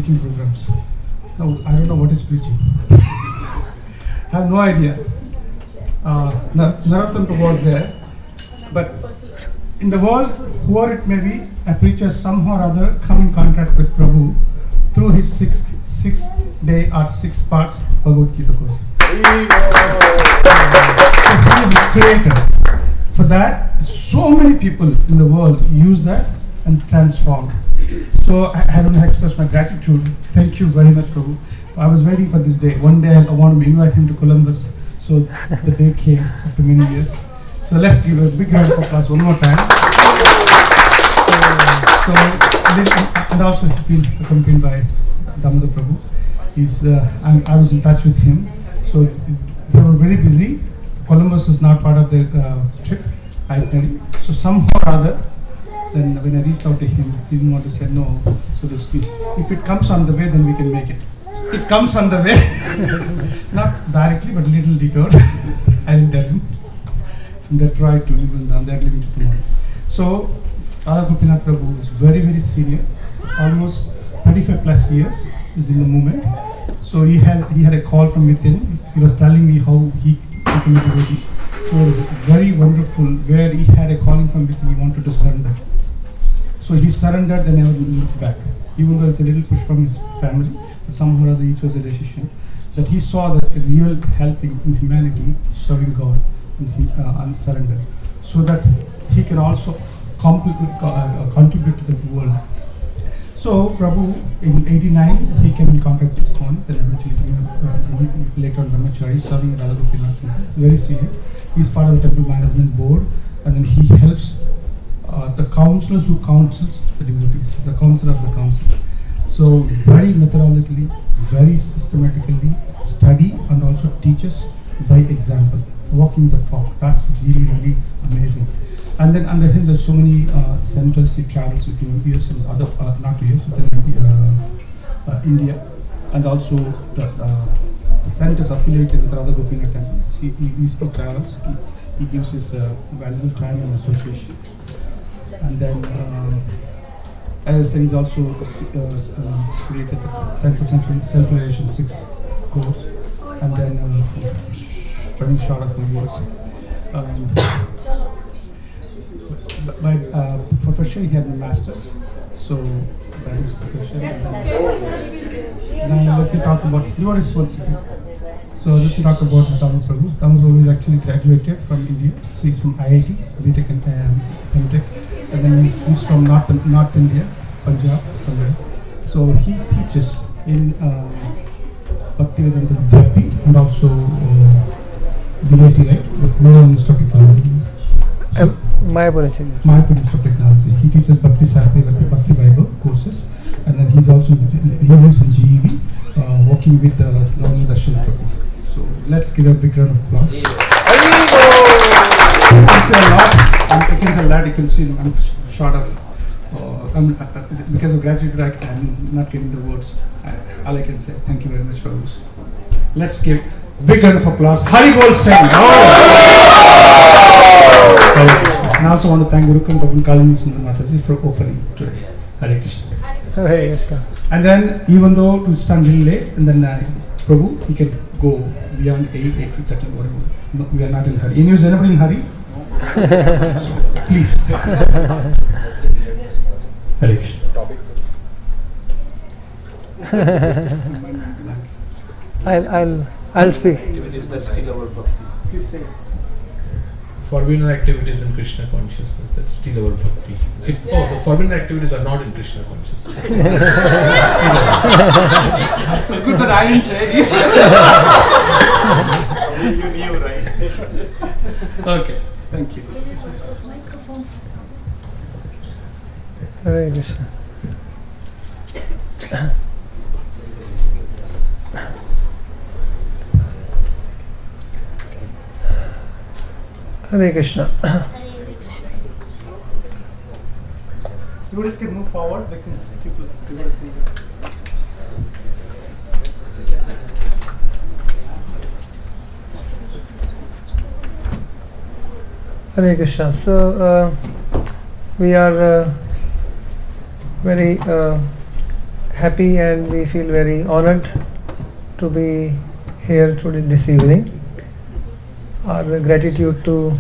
preaching programs. No, I don't know what is preaching. I have no idea. Narottam Prabhu was there, but in the world, whoever it may be, a preacher somehow or other come in contact with Prabhu through his six-day or 6 parts Bhagavad Gita course. So he is the creator. For that, so many people in the world use that and transform. So I don't express my gratitude. Thank you very much, Prabhu. I was waiting for this day. One day I want to invite him to Columbus. So the day came after many years. So let's give a big round of applause one more time. And also he's been accompanied by Damodar Prabhu. I was in touch with him. So they were very busy. Columbus was not part of the trip, itinerary. So somehow or other, then when I reached out to him, he didn't want to say no. So this piece, if it comes on the way, then we can make it. It comes on the way, not directly, but little detour. I will tell him. From Detroit to Vrindavan, they are leaving tomorrow. So Radha Gopinath Prabhu is very, very senior, almost 35 plus years is in the movement. So he had a call from within. He was telling me how he became a devotee. So it was very wonderful, where he had a calling from within. He wanted to surrender. So he surrendered and never looked back. Even though it's a little push from his family, but somehow or other he chose a decision that he saw that a real helping in humanity, serving God and surrender, so that he can also contribute to the world. So Prabhu in '89 he came in contact with ISKCON, then eventually later on Brahmachari, serving Radha Gopinath, very senior. He's part of the temple management board, and then he helps the counselors who counsels the devotees. He's the counselor of the council. So very methodologically, very systematically study and also teaches by example, walking the talk. That's really, really amazing. And then under him there's so many centers. He travels within US and other, not US, but India, and also the centers affiliated with Radha Gopinath temple. He travels, he gives his valuable time and association. And then, as I said, he's also created the Sense of Self-Realization 6 course, and then running short of my words. By profession, he had a master's, so that is profession. Now let me talk about your responsibility. So let me talk about Damodar Prabhu. Damodar Prabhu is actually graduated from India. So he's from IIT, BTech and MTech. And then he's from North India, Punjab, somewhere. So he teaches in Bhaktivedanta Vidyapith and also DIT, right? With no Institute of Technology. Mayapur Institute of Technology. He teaches Bhakti Shastri, Bhakti Bible courses, and then he's also he lives in GEV, working with Lord Darshan Prabhu. So let's give a big round of applause. I can say a lot. You can see I'm short of. Because of gratitude, I'm not getting the words. All I can say, thank you very much, Prabhu. Let's give big round of applause. Hari Bol Singh. And I also want to thank Gurukam Prabhu Kalini Sundar Mataji for opening today. Hare Krishna. Hare Krishna. And then, even though it will stand a little late, and then Prabhu, he can go beyond 8:30, whatever. No, we are not in a hurry. Is anybody in a hurry? Please. Hare Krishna. I'll speak. Please say. Forbidden activities in Krishna consciousness, that steal our bhakti. The forbidden activities are not in Krishna consciousness. It's good that I didn't say this. You knew, right? Okay, thank you. Hare Krishna. Hare Krishna. You just can move forward. They can keep Hare Krishna. So we are very happy and we feel very honored to be here today this evening. Our gratitude to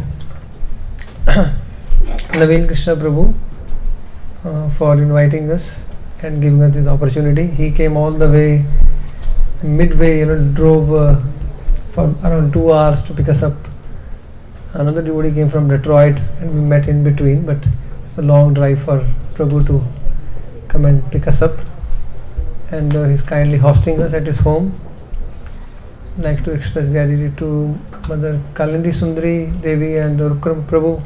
Naveen Krishna Prabhu for inviting us and giving us this opportunity. He came all the way midway, drove for around 2 hours to pick us up. Another devotee came from Detroit and we met in between, but it's a long drive for Prabhu to come and pick us up, and he's kindly hosting us at his home. I'd like to express gratitude to Mother Kalindi Sundari Devi and Rukram Prabhu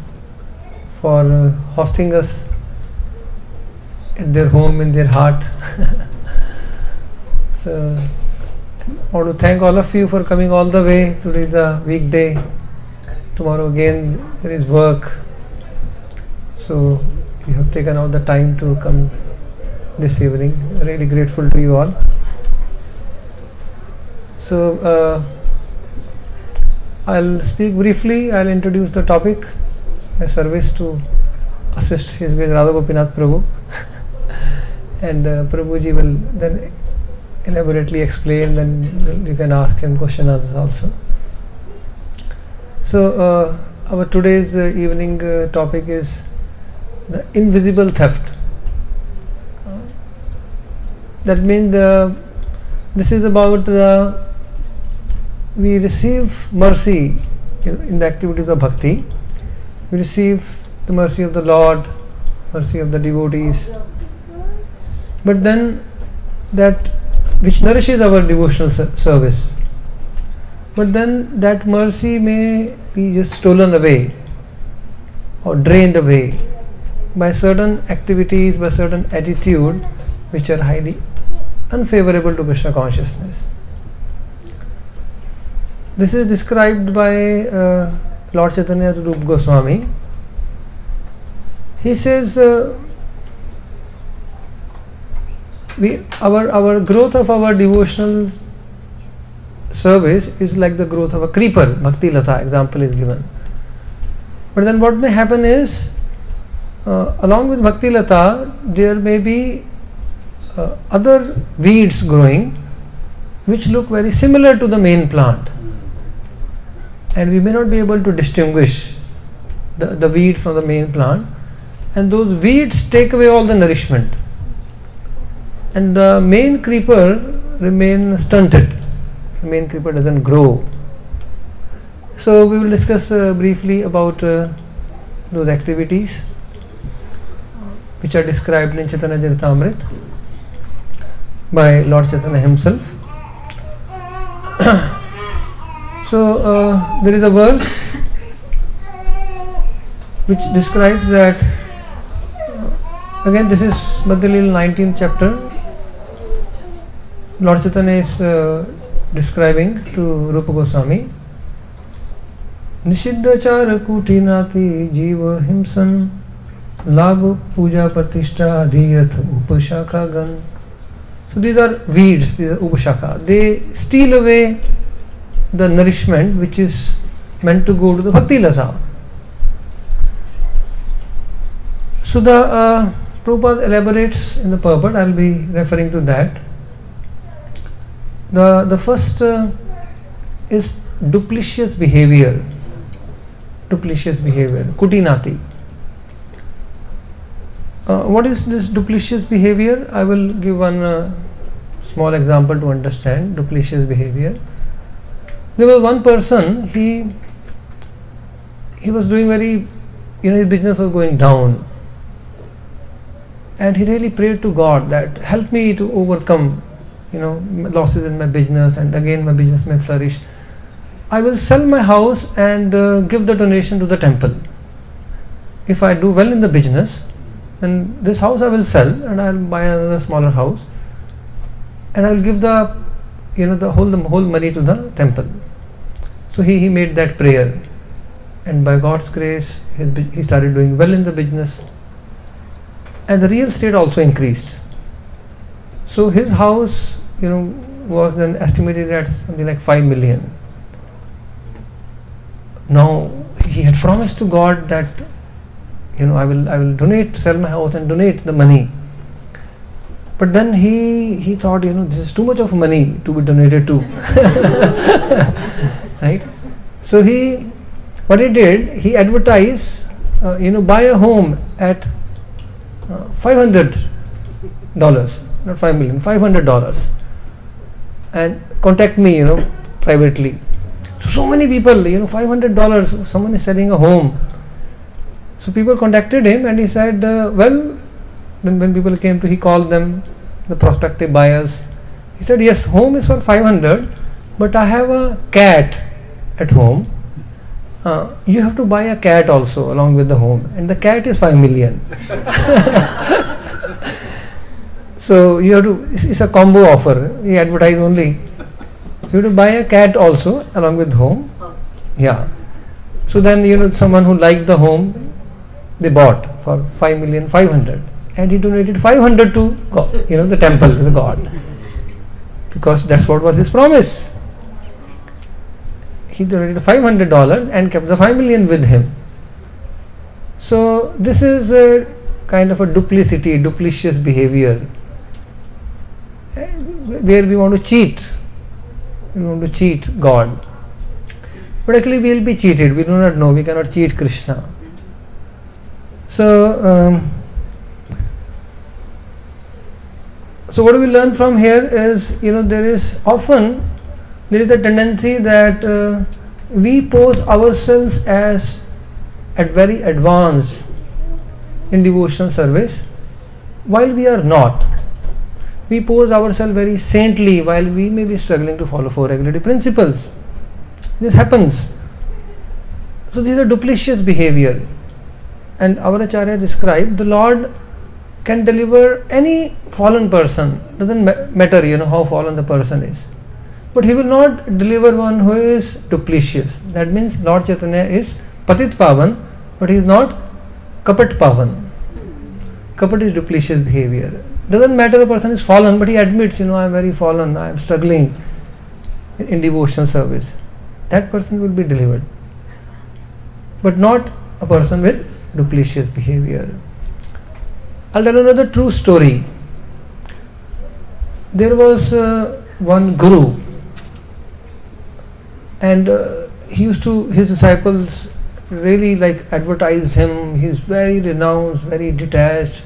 for hosting us at their home, in their heart. So I want to thank all of you for coming all the way. Today is a weekday. Tomorrow again there is work. So you have taken out the time to come this evening. Really grateful to you all. So I'll speak briefly. I'll introduce the topic, a service to assist His Grace Radha Gopinath Prabhu, and Prabhuji will then elaborately explain. Then you can ask him questions also. So our today's evening topic is the invisible theft. That means this is about we receive mercy in the activities of bhakti. We receive the mercy of the Lord, mercy of the devotees. But then that which nourishes our devotional service. But then that mercy may be just stolen away or drained away by certain activities, by certain attitude which are highly unfavorable to Krishna consciousness. This is described by Lord Chaitanya to Rupa Goswami. He says our growth of our devotional service is like the growth of a creeper. Bhakti Lata example is given. But then what may happen is along with Bhakti Lata there may be other weeds growing which look very similar to the main plant, and we may not be able to distinguish the weed from the main plant, and those weeds take away all the nourishment, and the main creeper remain stunted. The main creeper doesn't grow. So we will discuss briefly about those activities which are described in Chaitanya Charitamrita by Lord Chaitanya himself. So there is a verse which describes that, again this is Madhya-lila 19th chapter. Lord Chaitanya is describing to Rupa Goswami, Nishiddhachara kutinati jiva himsan labh puja pratishtha adhiyat upashaka gan. So these are weeds, these are upashaka. They steal away the nourishment which is meant to go to the Bhakti Lata. So the Prabhupada elaborates in the purport. I will be referring to that. The first is duplicitous behavior. Duplicitous behavior, kutinati. What is this duplicitous behavior? I will give one small example to understand duplicitous behavior. There was one person, he was doing very, his business was going down, and he really prayed to God that help me to overcome losses in my business, and again my business may flourish. I will sell my house and give the donation to the temple. If I do well in the business, then this house I will sell and I will buy another smaller house, and I will give the whole money to the temple. So he made that prayer, and by God's grace he started doing well in the business, and the real estate also increased. So his house was then estimated at something like 5 million. Now he had promised to God that I will sell my house and donate the money. But then he thought, this is too much of money to be donated to. Right? So what he did, he advertised, buy a home at $500, not 5 million, $500, and contact me, privately. So many people, $500, someone is selling a home. So people contacted him, and he said, when people came he called them, the prospective buyers. He said, yes, home is for 500, but I have a cat at home. You have to buy a cat also along with the home, and the cat is 5 million. So you have to, it's a combo offer. He advertised only. So you have to buy a cat also along with home. Yeah. So then someone who liked the home, they bought for 5,500,000, and he donated 500 to God, the temple, the God, because that's what was his promise. He donated $500 and kept the 5 million with him. So this is a kind of a duplicitous behavior, where we want to cheat. We want to cheat God, but actually we will be cheated. We do not know. We cannot cheat Krishna. So what we learn from here is, there is a tendency that we pose ourselves as very advanced in devotional service, while we are not. We pose ourselves very saintly while we may be struggling to follow 4 regularity principles. This happens. So these are duplicitous behavior. And our Acharya described, the Lord can deliver any fallen person. Doesn't matter, how fallen the person is. But He will not deliver one who is duplicitous. That means Lord Chaitanya is Patit Pavan, but He is not Kapat Pavan. Kapat is duplicitous behavior. Doesn't matter a person is fallen, but he admits, I am very fallen, I am struggling in devotional service. That person will be delivered. But not a person with duplicitous behavior. I'll tell another true story. There was one guru, and his disciples really advertised him. He is very renounced, very detached,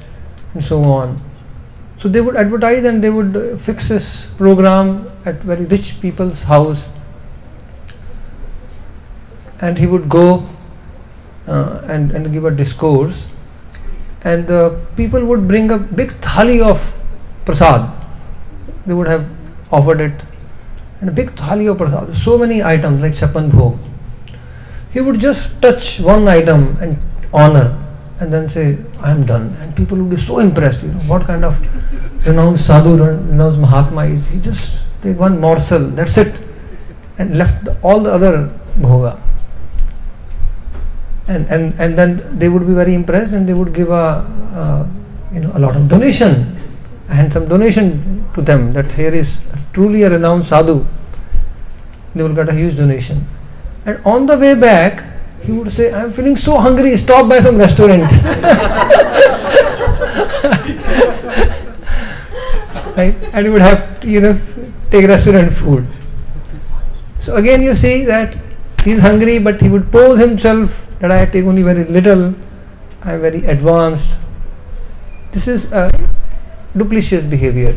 and so on. So they would advertise, and they would fix his program at very rich people's house, and he would go and give a discourse, and the people would bring a big thali of prasad. They would have offered it, and a big thali of prasad, so many items like chapan bhog. He would just touch one item and honor, and then say, I am done. And people would be so impressed, what kind of renowned sadhu, renowned Mahatma is. He just take one morsel, that's it, and left all the other bhoga. And then they would be very impressed, and they would give a lot of donation, and some donation to them, that here is truly a renowned sadhu. They will get a huge donation. And on the way back, he would say, I am feeling so hungry, stop by some restaurant. Right? And he would have to, take restaurant food. So again you see that he is hungry, but he would pose himself that I take only very little, I am very advanced. This is duplicitous behavior.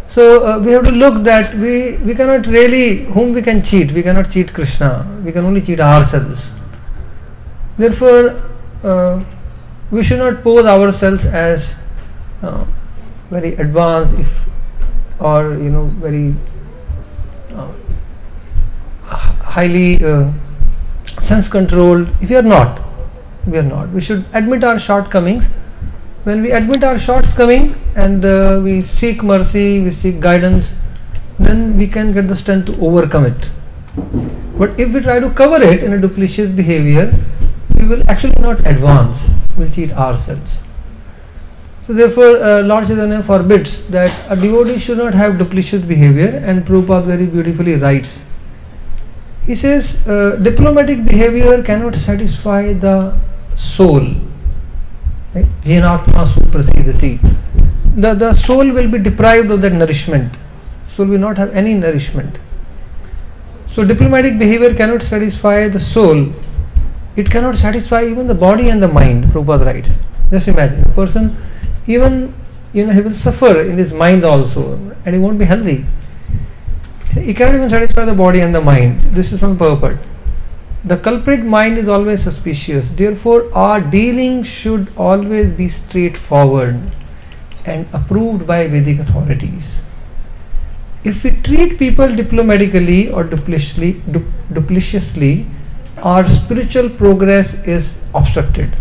So we have to look that we cannot really, whom we can cheat? We cannot cheat Krishna. We can only cheat ourselves. Therefore, we should not pose ourselves as very advanced, or very highly sense controlled. If we are not, we should admit our shortcomings. When we admit our shortcoming and we seek mercy, we seek guidance, then we can get the strength to overcome it. But if we try to cover it in a duplicitous behavior, we will actually not advance, we will cheat ourselves. So therefore Lord Chaitanya forbids that a devotee should not have duplicitous behavior, and Prabhupada very beautifully writes. He says diplomatic behavior cannot satisfy the soul. Right? Jenatma suprasidati. the soul will be deprived of that nourishment. Soul will not have any nourishment. So diplomatic behavior cannot satisfy the soul. It cannot satisfy even the body and the mind, Prabhupada writes. Just imagine, a person, even he will suffer in his mind also, and he won't be healthy. He cannot even satisfy the body and the mind. This is from purport. The culprit mind is always suspicious. Therefore, our dealing should always be straightforward and approved by Vedic authorities. If we treat people diplomatically or dupliciously, our spiritual progress is obstructed.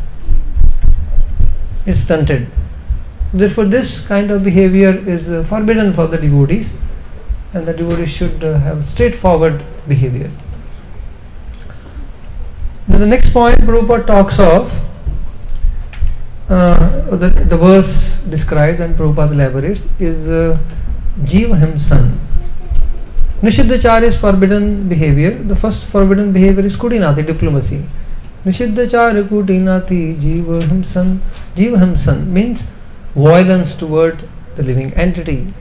It's stunted. Therefore, this kind of behavior is forbidden for the devotees, and the devotees should have straightforward behavior. Now the next point Prabhupada talks of, the verse described and Prabhupada elaborates, is Jiva Himsan. Nishiddhachar is forbidden behavior. The first forbidden behavior is Kutinati, diplomacy. Nishiddhachar Kutinati Jiva Himsan. Jiva Himsan means violence toward the living entity.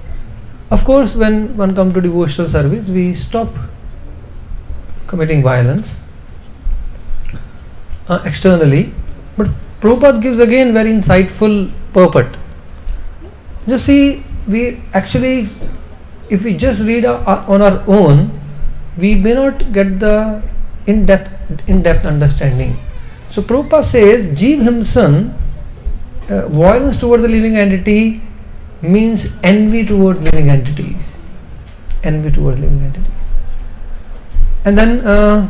Of course, when one comes to devotional service, we stop committing violence externally, but Prabhupada gives again very insightful purport. Just see, we actually, if we just read on our own, we may not get the in-depth understanding. So Prabhupada says, Jiv Himsan, violence toward the living entity means envy toward living entities. Envy toward living entities. And then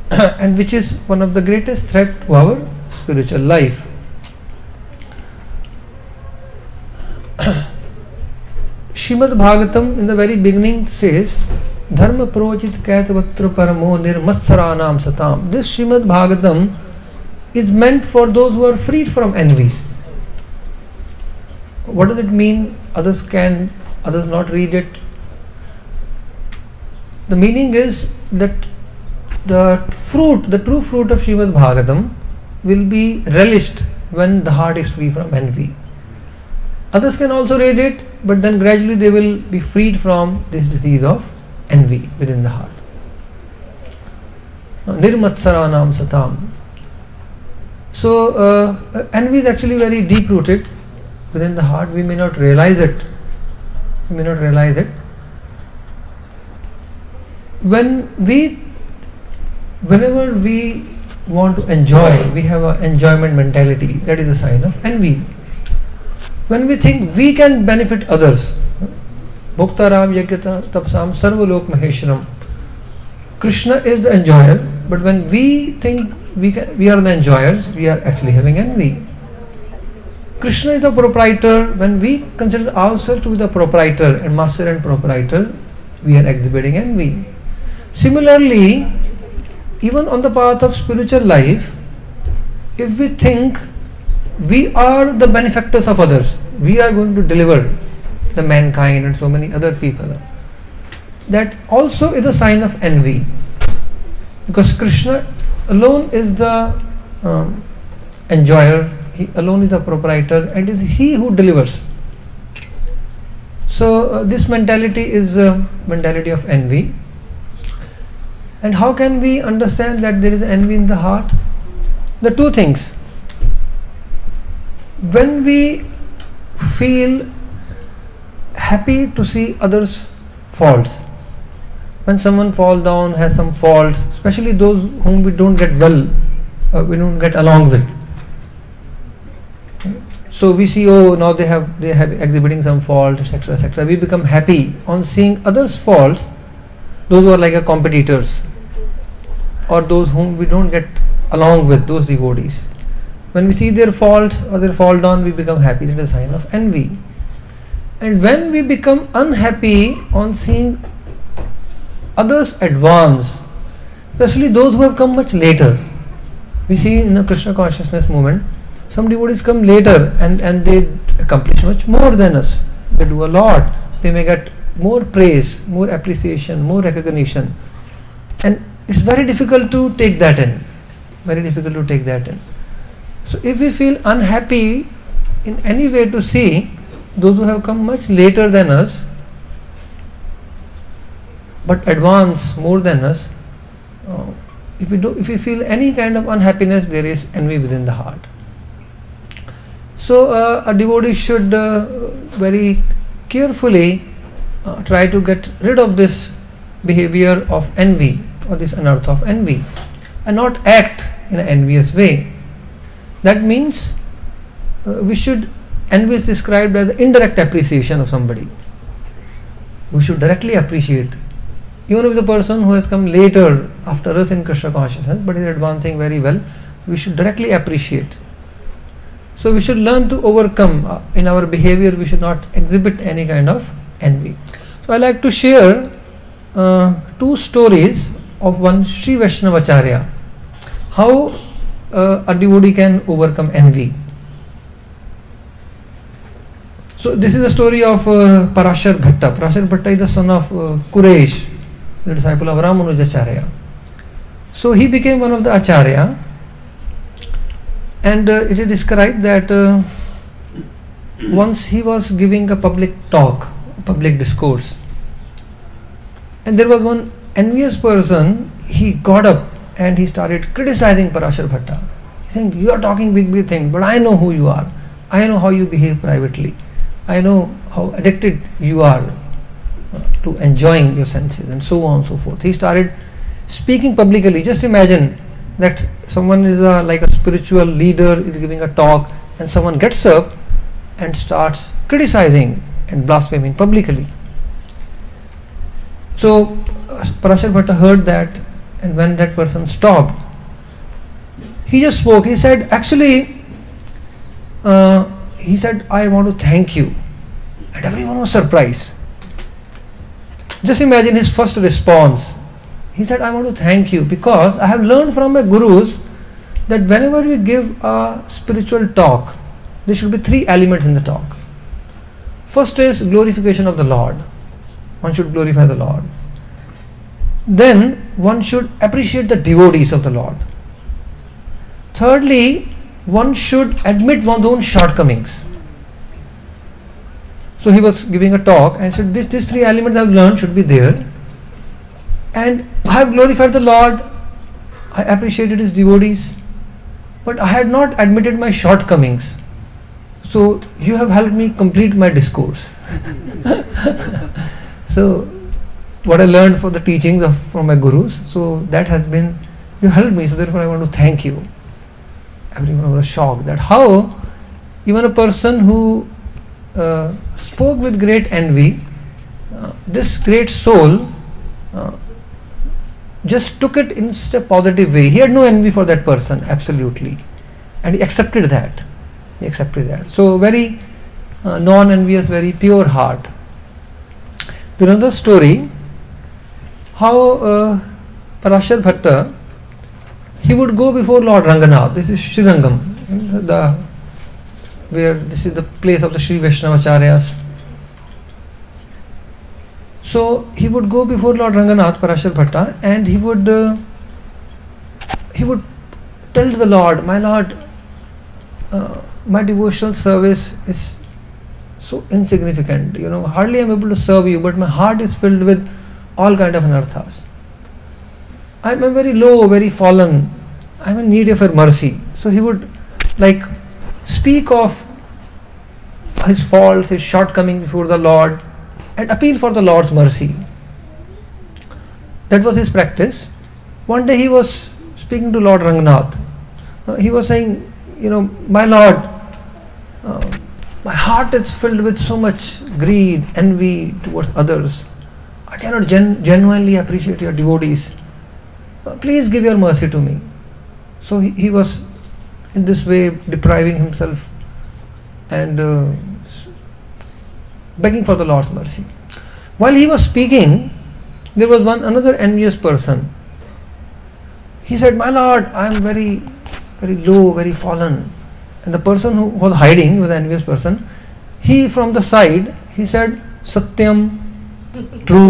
and which is one of the greatest threat to our spiritual life. Shrimad Bhagavatam in the very beginning says, Dharma Prochit Kaitavatra Paramo Nirmatsaranam Satam. This Shrimad Bhagavatam is meant for those who are freed from envies. What does it mean? Others not read it? The meaning is that the true fruit of Srimad Bhagavatam will be relished when the heart is free from envy. Others can also read it, but then gradually they will be freed from this disease of envy within the heart. Nirmatsaranam Satam. So envy is actually very deep rooted within the heart. We may not realize it. Whenever we want to enjoy, we have an enjoyment mentality. That is a sign of envy. When we think we can benefit others, Bhoktaram Yagyata Tapsam Sarvalok Maheshwaram, Krishna is the enjoyer, but when we think we are the enjoyers, we are actually having envy. Krishna is the proprietor. When we consider ourselves to be the proprietor and master and proprietor, we are exhibiting envy. Similarly, even on the path of spiritual life, if we think we are the benefactors of others, we are going to deliver the mankind and so many other people, that also is a sign of envy, because Krishna alone is the enjoyer, he alone is the proprietor, and it is he who delivers. So this mentality is a mentality of envy. And how can we understand that there is envy in the heart? The two things. When we feel happy to see others' faults, when someone falls down, has some faults, especially those whom we don't get well, we don't get along with. So we see, oh, now they have exhibiting some fault, etc., etc. We become happy on seeing others' faults, those who are like competitors, or those whom we don't get along with, those devotees. When we see their faults or their fall down, we become happy. That is a sign of envy. And when we become unhappy on seeing others advance, especially those who have come much later, we see in a Krishna consciousness movement, some devotees come later and they accomplish much more than us. They do a lot. They may get more praise, more appreciation, more recognition. And it's very difficult to take that in. So if we feel unhappy in any way to see those who have come much later than us, but advance more than us, if we feel any kind of unhappiness, there is envy within the heart. So a devotee should very carefully try to get rid of this behavior of envy, or this anartha of envy, and not act in an envious way. That means envy is described as the indirect appreciation of somebody. We should directly appreciate. Even if the person who has come later after us in Krishna consciousness, but is advancing very well, we should directly appreciate. So we should learn to overcome in our behavior. We should not exhibit any kind of envy. So I like to share two stories of one Sri Vaishnava Acharya, how a devotee can overcome envy. So this is the story of Parashar Bhatta. Parashar Bhatta is the son of Kuresh, the disciple of Ramanuja Acharya. So he became one of the Acharya, and it is described that once he was giving a public talk, a public discourse, and there was one envious person. He got up and he started criticizing Parashar Bhatta. He saying, "You are talking big things, but I know who you are. I know how you behave privately. I know how addicted you are to enjoying your senses," and so on and so forth. He started speaking publicly. Just imagine that someone is like a spiritual leader, is giving a talk, and someone gets up and starts criticizing and blaspheming publicly. So Parashar Bhatta heard that, and when that person stopped, he just spoke. He said, actually, "I want to thank you." And everyone was surprised. Just imagine his first response. He said, "I want to thank you because I have learned from my gurus that whenever we give a spiritual talk, there should be three elements in the talk. First is glorification of the Lord. One should glorify the Lord. Then one should appreciate the devotees of the Lord. Thirdly, one should admit one's own shortcomings." So he was giving a talk and said, these three elements I have learned should be there. And I have glorified the Lord, I appreciated his devotees, but I had not admitted my shortcomings. So you have helped me complete my discourse. So what I learned from the teachings from my gurus, so that has been, you helped me, so therefore I want to thank you. Everyone was shocked that how even a person who spoke with great envy, this great soul just took it in such a positive way. He had no envy for that person, absolutely, and he accepted that. So very non-envious, very pure heart. There is another story how Parashar Bhatta, he would go before Lord Ranganath. This is Srirangam, this is the place of the Sri Vaishnava Acharyas. So he would go before Lord Ranganath, Parashar Bhatta, and he would tell to the Lord, "My Lord, my devotional service is so insignificant. Hardly I am able to serve you, but my heart is filled with all kind of anarthas. I am very low, very fallen. I am in need of your mercy." So he would speak of his faults, his shortcoming before the Lord, and appeal for the Lord's mercy. That was his practice. One day he was speaking to Lord Ranganath. He was saying, "My Lord, my heart is filled with so much greed, envy towards others. I cannot genuinely appreciate your devotees. Please give your mercy to me." So he was in this way depriving himself and begging for the Lord's mercy. While he was speaking, there was another envious person. He said, "My Lord, I am very, very low, very fallen." And the person who was hiding, was an envious person, he from the side, he said, "Satyam, true."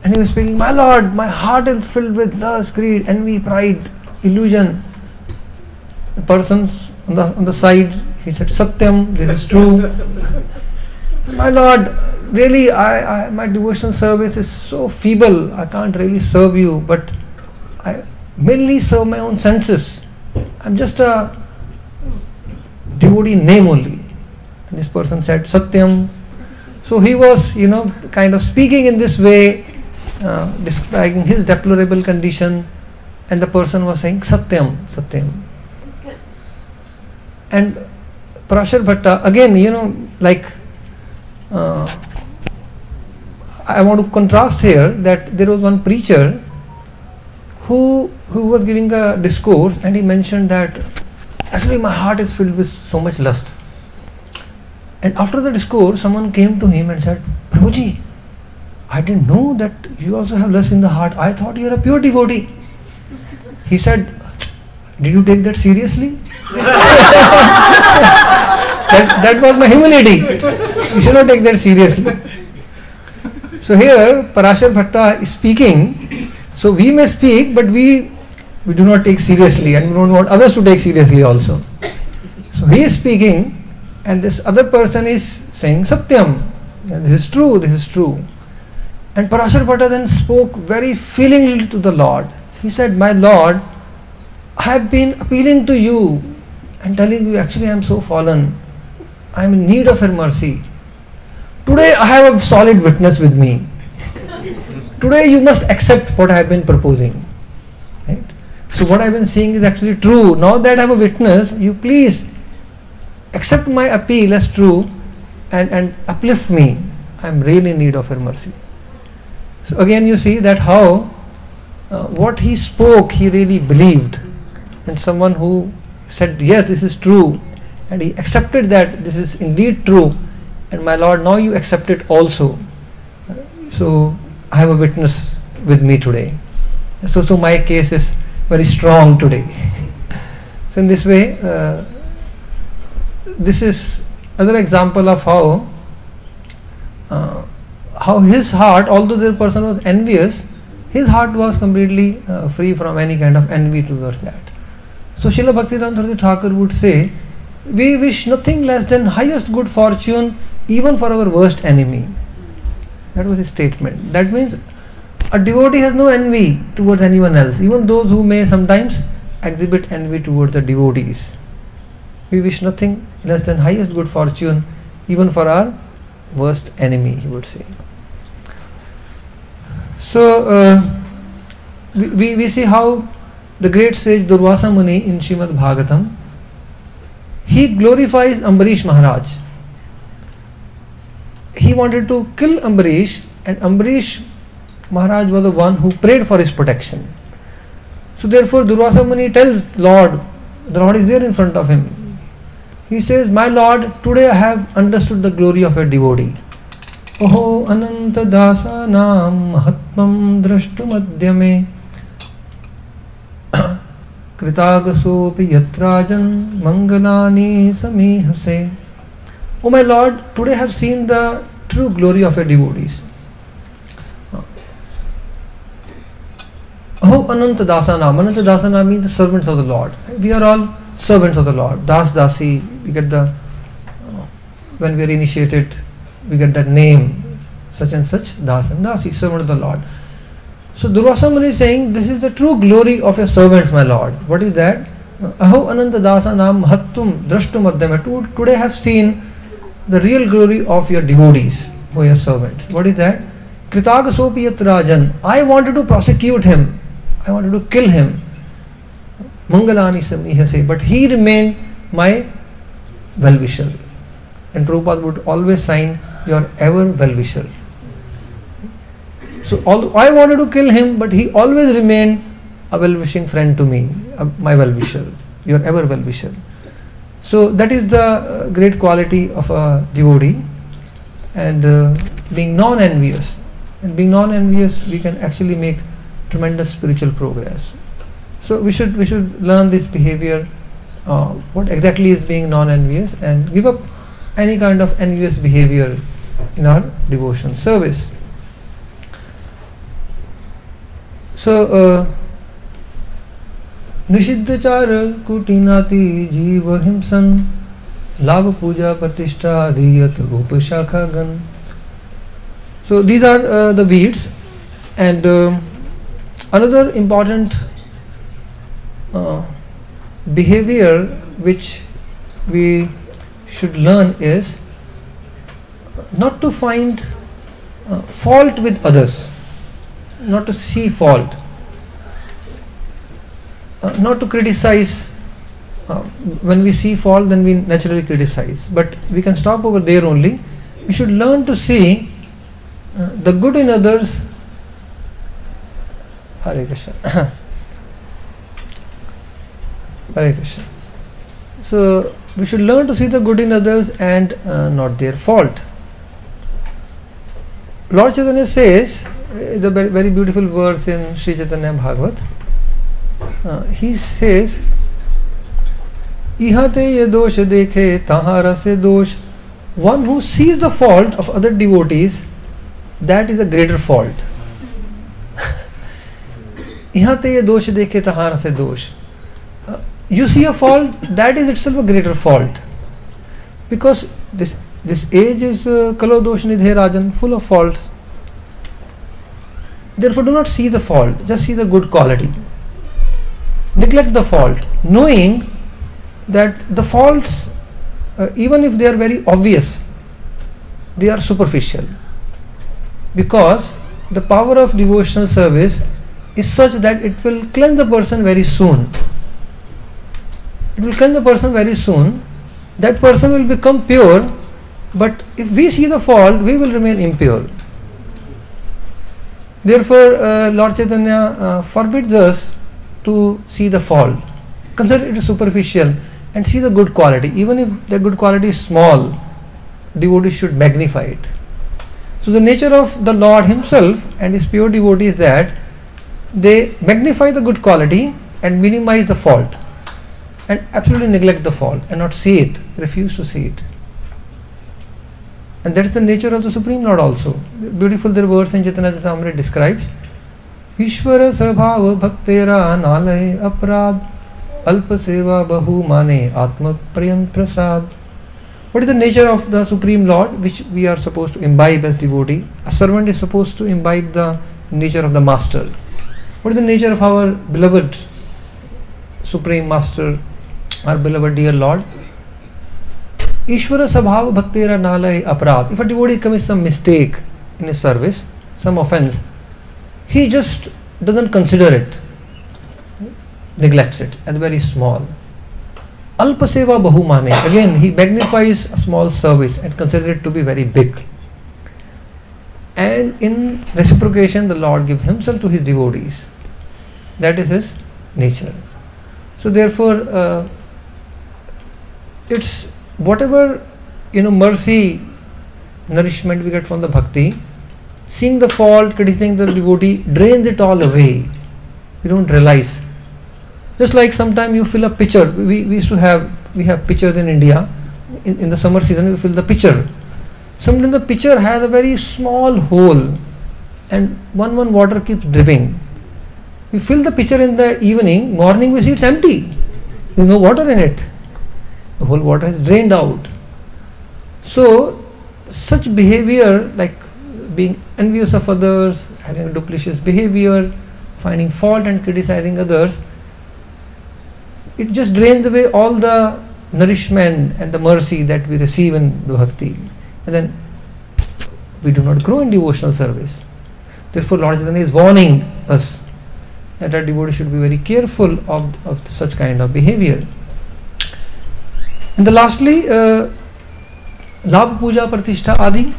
And he was speaking, "My Lord, my heart is filled with lust, greed, envy, pride, illusion." The person on the side, he said, "Satyam, this is true." My Lord, really, my devotional service is so feeble. I can't really serve you, but I mainly serve my own senses. I'm just a devotee name only. And this person said Satyam. So he was, kind of speaking in this way, describing his deplorable condition, and the person was saying Satyam, Satyam. And Parashar Bhatta, again, I want to contrast here that there was one preacher who was giving a discourse, and he mentioned that actually my heart is filled with so much lust. And after the discourse, someone came to him and said, Prabhuji, I didn't know that you also have lust in the heart. I thought you are a pure devotee. He said, did you take that seriously? that was my humility. You should not take that seriously. So here Parashar Bhatta is speaking. So we may speak, but we do not take seriously, and we don't want others to take seriously also. So he is speaking, and this other person is saying Satyam. This is true, this is true. And Parashar Bhatta then spoke very feelingly to the Lord. He said, my Lord, I have been appealing to you and telling you actually I am so fallen. I am in need of your mercy. Today I have a solid witness with me. Today you must accept what I have been proposing. Right? So what I have been saying is actually true. Now that I have a witness, you please accept my appeal as true and uplift me. I am really in need of your mercy. So again you see that how what he spoke he really believed. And someone who said, yes, this is true, and he accepted that this is indeed true, and my Lord, now you accept it also. So I have a witness with me today. So my case is very strong today. So in this way, this is another example of how his heart, although the person was envious, his heart was completely free from any kind of envy towards that. So Srila Bhaktivedanta Thakur would say, we wish nothing less than highest good fortune even for our worst enemy. That was his statement. That means a devotee has no envy towards anyone else, even those who may sometimes exhibit envy towards the devotees. We wish nothing less than highest good fortune even for our worst enemy, he would say. So we see how the great sage Durvasa Muni in Srimad Bhagavatam, he glorifies Ambarish Maharaj. He wanted to kill Ambarish, and Ambarish Maharaj was the one who prayed for his protection. So therefore Durvasa Muni tells Lord, the Lord is there in front of him. He says, my Lord, today I have understood the glory of a devotee. Oho ananta dasa nam mahatmam drashtum adhyame Kritagasopi yatrajan mangalani samihase. Oh my Lord, today I have seen the true glory of your devotees. Oh Ananta Dasanam. Ananta Dasanam means the servants of the Lord. We are all servants of the Lord. Das Dasi, we get the, when we are initiated, we get that name, such and such, Das and Dasi, servant of the Lord. So Durvasa Muni is saying, this is the true glory of your servants, my Lord. What is that? Aho Ananta Dasanam Hattum Drashtum Adhyame. Today I have seen the real glory of your devotees, who are your servants. What is that? Kritagasopi yatrajan. I wanted to prosecute him. I wanted to kill him. Mangalani samihase. But he remained my well-wisher. And Prabhupada would always sign, your ever well-wisher. So I wanted to kill him, but he always remained a well-wishing friend to me, my well-wisher, your ever well-wisher. So that is the great quality of a devotee, and being non-envious. And being non-envious, we can actually make tremendous spiritual progress. So we should learn this behavior, what exactly is being non-envious, and give up any kind of envious behavior in our devotion service. So Nishiddhachara kutinati jiva himsan Labha Puja Pratishtha Adhiyat Upashakha Gan. So these are the weeds, and another important behavior which we should learn is not to find fault with others, not to see fault, not to criticize. When we see fault, then we naturally criticize, but we can stop over there only. We should learn to see the good in others. Hare Krishna. Hare Krishna. So we should learn to see the good in others and not their fault. Lord Chaitanya says, the very, very beautiful verse in Sri Chaitanya Bhagavat, he says, Ihate ye dosh dekhe tahara se dosh. One who sees the fault of other devotees, that is a greater fault. Ihate ye dosh dekhe tahara se dosh. You see a fault, that is itself a greater fault, because this age is kalo dosh nidhe rajan, full of faults. Therefore do not see the fault, just see the good quality. Neglect the fault, knowing that the faults, even if they are very obvious, they are superficial, because the power of devotional service is such that it will cleanse the person very soon. It will cleanse the person very soon. That person will become pure, but if we see the fault, we will remain impure. Therefore, Lord Chaitanya forbids us to see the fault. Consider it superficial and see the good quality. Even if the good quality is small, devotees should magnify it. So the nature of the Lord Himself and His pure devotees is that they magnify the good quality and minimize the fault, and absolutely neglect the fault and not see it, refuse to see it. And that is the nature of the Supreme Lord also. Beautiful their verse in Chaitanya Charitamrita describes, Ishvara sabhava bhaktera nalay aprad alpa seva bahu mane atma prayan prasad. What is the nature of the Supreme Lord which we are supposed to imbibe as devotee? A servant is supposed to imbibe the nature of the Master. What is the nature of our beloved Supreme Master, our beloved dear Lord? Ishvara sabhava bhaktera nalay aparad. If a devotee commits some mistake in his service, some offense, he just doesn't consider it, neglects it as very small. Alpa seva bahu mane. Again, he magnifies a small service and considers it to be very big. And in reciprocation, the Lord gives Himself to His devotees. That is His nature. So therefore, it's whatever mercy, nourishment we get from the bhakti, seeing the fault, criticizing the devotee, drains it all away. We don't realize. Just like sometimes you fill a pitcher. We have pitchers in India. In the summer season, we fill the pitcher. Sometimes the pitcher has a very small hole, and one water keeps dripping. We fill the pitcher in the evening, morning we see it's empty. There is no water in it. The whole water is drained out. So such behavior, like being envious of others, having a duplicitous behavior, finding fault and criticizing others, it just drains away all the nourishment and the mercy that we receive in the bhakti, and then we do not grow in devotional service. Therefore Lord Chaitanya is warning us that our devotee should be very careful of such kind of behavior. And the lastly, Labh Puja Pratishtha Adi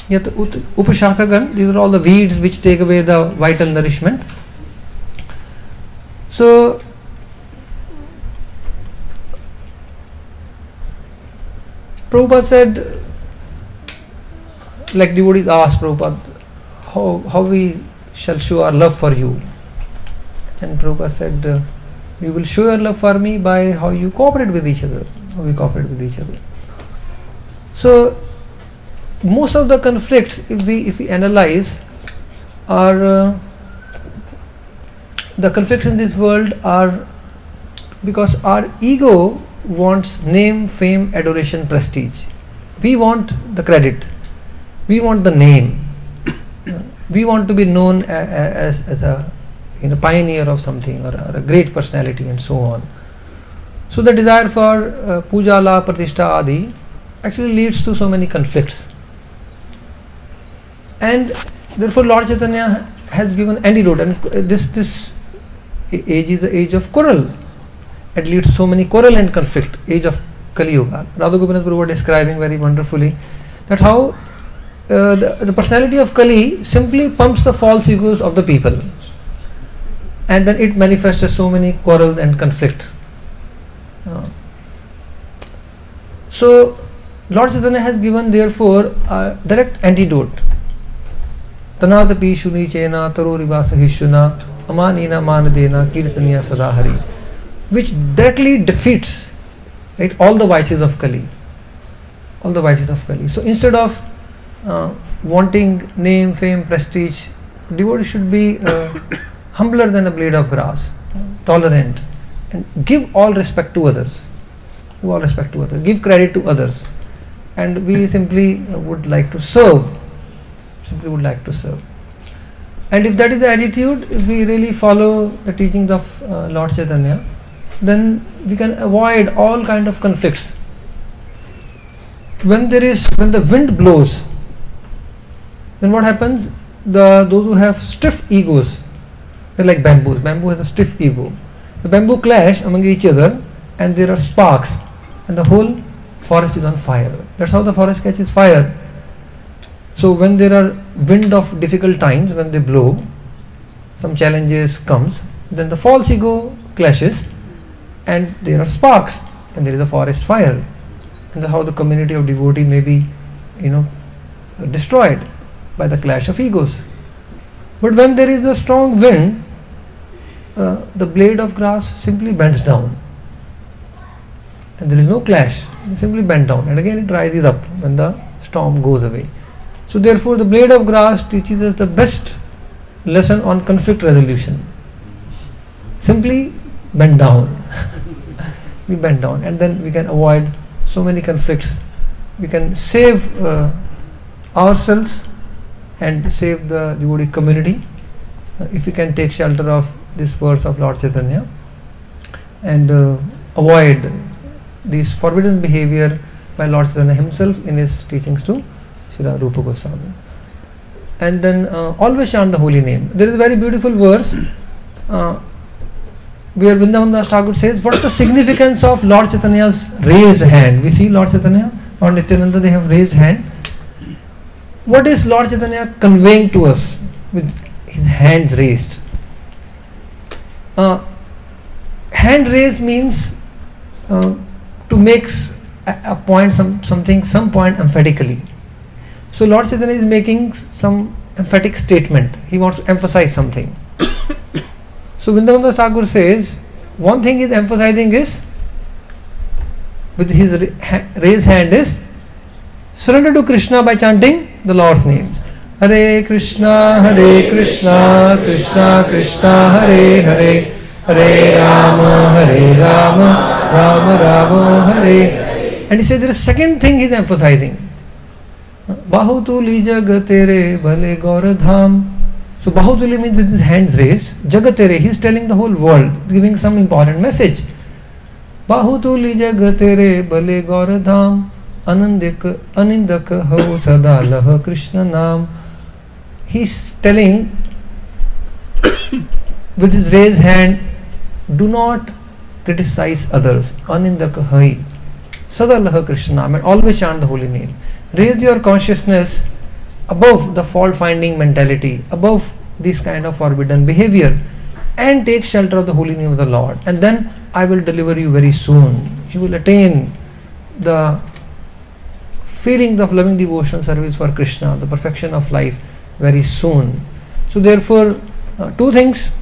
Yat Upashakagan, these are all the weeds which take away the vital nourishment. So Prabhupada said, like devotees asked Prabhupada, how we shall show our love for you. And Prabhupada said, you will show your love for me by how you cooperate with each other. How we cooperate with each other. So most of the conflicts, if we analyze, are the conflicts in this world are because our ego wants name, fame, adoration, prestige. We want the credit. We want the name. We want to be known as a pioneer of something, or a great personality, and so on. So the desire for puja, la, pratishtha, adi actually leads to so many conflicts. And therefore Lord Chaitanya has given antidote, and this age is the age of quarrel. It leads to so many quarrel and conflict, age of Kali Yuga. Radha Gopinath Prabhu was describing very wonderfully that how the personality of Kali simply pumps the false egos of the people, and then it manifests as so many quarrels and conflict. So Lord Chaitanya has given therefore a direct antidote. Tanadapi shuni chena taroriva sahishuna amanina manadena kirtaniya sadahari, which directly defeats, right, all the vices of Kali. All the vices of Kali. So instead of wanting name, fame, prestige, devotee should be humbler than a blade of grass, tolerant, and give all respect to others. Give all respect to others. Give credit to others. And we simply would like to serve. Simply would like to serve. And if that is the attitude, if we really follow the teachings of Lord Chaitanya, then we can avoid all kind of conflicts. When the wind blows, then what happens? Those who have stiff egos, they're like bamboos. Bamboo has a stiff ego. The bamboo clash among each other, and there are sparks, and the whole forest is on fire. That's how the forest catches fire. So when there are wind of difficult times, when they blow, some challenges comes, then the false ego clashes, and there are sparks, and there is a forest fire. And that's how the community of devotee may be, destroyed by the clash of egos. But when there is a strong wind, the blade of grass simply bends down, and there is no clash. It simply bends down, and again it rises up when the storm goes away. So therefore the blade of grass teaches us the best lesson on conflict resolution. Simply bend down. We bend down, and then we can avoid so many conflicts. We can save ourselves and save the devotee community if we can take shelter of this verse of Lord Chaitanya and avoid this forbidden behavior by Lord Chaitanya himself in his teachings to Srila Rupa Goswami. And then always chant the holy name. There is a very beautiful verse where Vrindavan Das Thakur says, what is the significance of Lord Chaitanya's raised hand? We see Lord Chaitanya, Lord Nityananda, they have raised hand. What is Lord Chaitanya conveying to us with his hands raised? Hand raised means to make a point, some point emphatically. So Lord Chaitanya is making some emphatic statement. He wants to emphasize something. So Vrindavan Das Thakur says, one thing is emphasizing is, with his raised hand, is surrender to Krishna by chanting the Lord's name. Hare Krishna, Krishna Krishna, Hare Hare, Hare Rama, Rama Rama, Hare. And he says there is a second thing he is emphasizing. Bahutuli Jagatere Bale Gauradham. So Bahutuli means with his hands raised. Jagatere, he is telling the whole world, giving some important message. Bahutuli Jagatere Bale Gauradham. Anindaka ho sadalaha Krishna nam. He is telling with his raised hand, do not criticize others. Anindaka hai sadalaha Krishna nam, and always chant the holy name. Raise your consciousness above the fault finding mentality, above this kind of forbidden behavior, and take shelter of the holy name of the Lord, and then I will deliver you very soon. You will attain the feeling of loving devotion service for Krishna, the perfection of life, very soon. So therefore two things,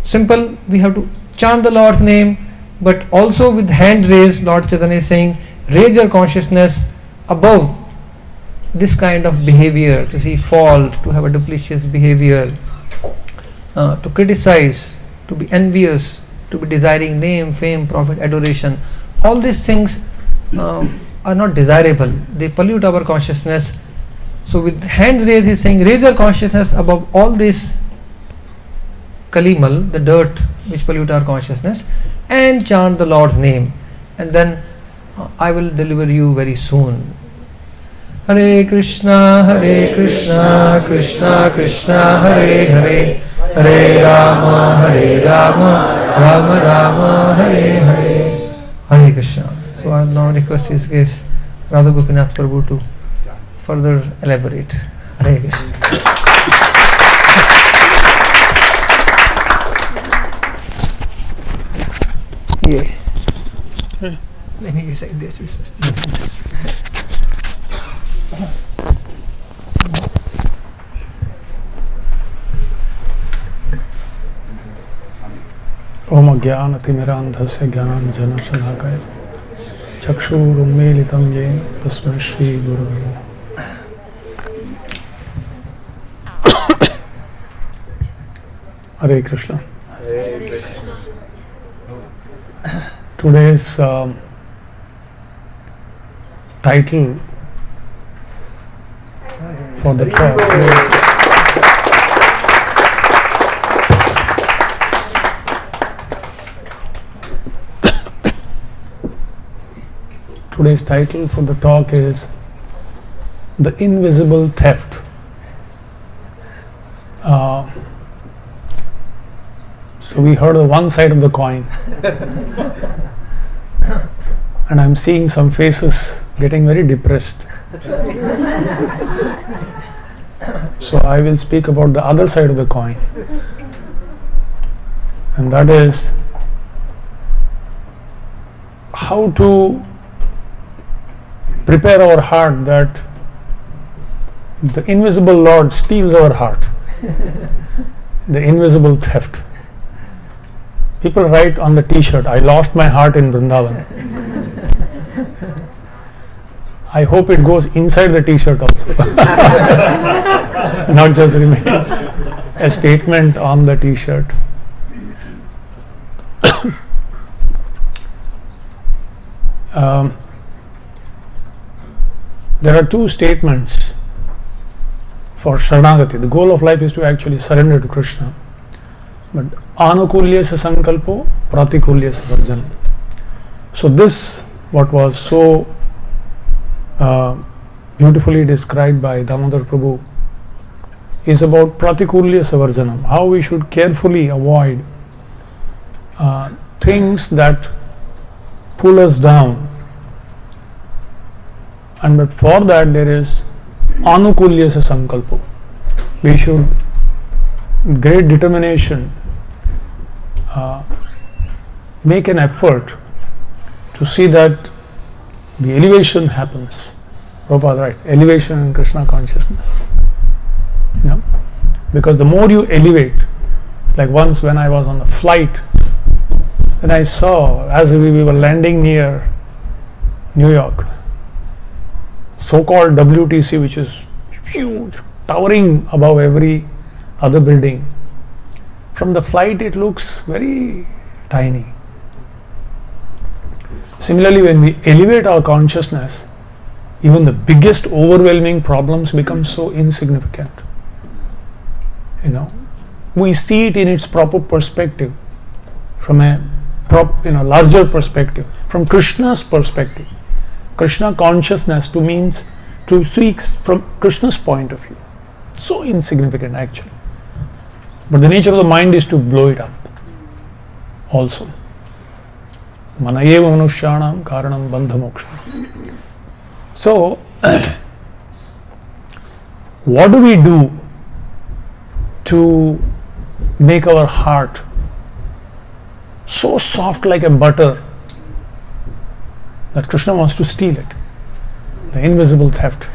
simple, we have to chant the Lord's name, but also with hand raised, Lord Chaitanya is saying, raise your consciousness above this kind of behavior, to see fault, to have a duplicitous behavior, to criticize, to be envious, to be desiring name, fame, profit, adoration. All these things are not desirable. They pollute our consciousness. So with hand raised, he is saying, raise your consciousness above all this kalimal, the dirt which pollute our consciousness, and chant the Lord's name, and then I will deliver you very soon. Hare Krishna, Krishna Krishna, Hare Hare, Hare Rama, Rama Rama, Hare Hare. Hare Krishna. So I now request His Grace Radha Gopinath Prabhu to further elaborate. Hare Krishna. Yeah. Many is like this is nothing. ओम अज्ञानतिमिरान्धस्य ज्ञानाञ्जनशलाकया चक्षुरुन्मीलितं येन तस्मै श्रीगुरवे नमः। Hare Krishna. Today's title for the talk Today's title for the talk is The Invisible Theft. So we heard the one side of the coin and I'm seeing some faces getting very depressed. So I will speak about the other side of the coin, and that is how to prepare our heart that the invisible Lord steals our heart. The invisible theft. People write on the t-shirt, I lost my heart in Vrindavan. I hope it goes inside the t-shirt also. Not just remain a statement on the t-shirt. There are two statements for Sharanagati. The goal of life is to actually surrender to Krishna. But anukulyasya sankalpo, pratikulyasya varjanam. So this, what was so beautifully described by Damodar Prabhu, is about pratikulyasya varjanam. How we should carefully avoid things that pull us down. And but for that there is anukulyasya sankalpo. We should, great determination, make an effort to see that the elevation happens. Prabhupada, right? Elevation in Krishna consciousness. You know, because the more you elevate, it's like once when I was on a flight, then I saw as we were landing near New York, so-called WTC, which is huge, towering above every other building. From the flight it looks very tiny. Similarly, when we elevate our consciousness, even the biggest overwhelming problems become so insignificant. You know, we see it in its proper perspective, from a larger perspective, from Krishna's perspective. Krishna consciousness to means to see from Krishna's point of view. So insignificant actually. But the nature of the mind is to blow it up also. Manayeva manushyanam karanam bandha moksha. So, what do we do to make our heart so soft like a butter that Krishna wants to steal it? The invisible theft.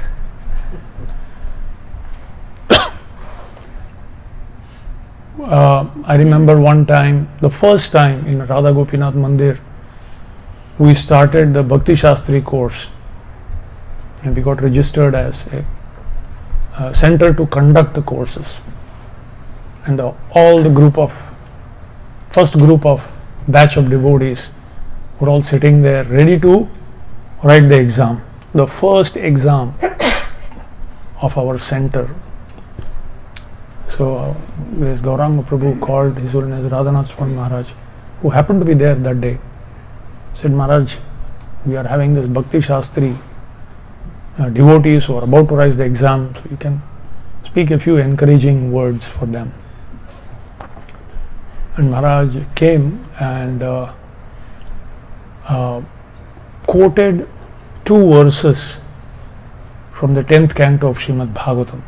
I remember one time, the first time in Radha Gopinath Mandir, we started the Bhakti Shastri course and we got registered as a center to conduct the courses. And all the first group of batch of devotees were all sitting there ready to write the exam. The first exam of our center. So this Gauranga Prabhu called His Holiness Radhanath Swami Maharaj, who happened to be there that day. Said, Maharaj, we are having this Bhakti Shastri devotees who are about to write the exam, so you can speak a few encouraging words for them. And Maharaj came and quoted 2 verses from the 10th canto of Srimad Bhagavatam.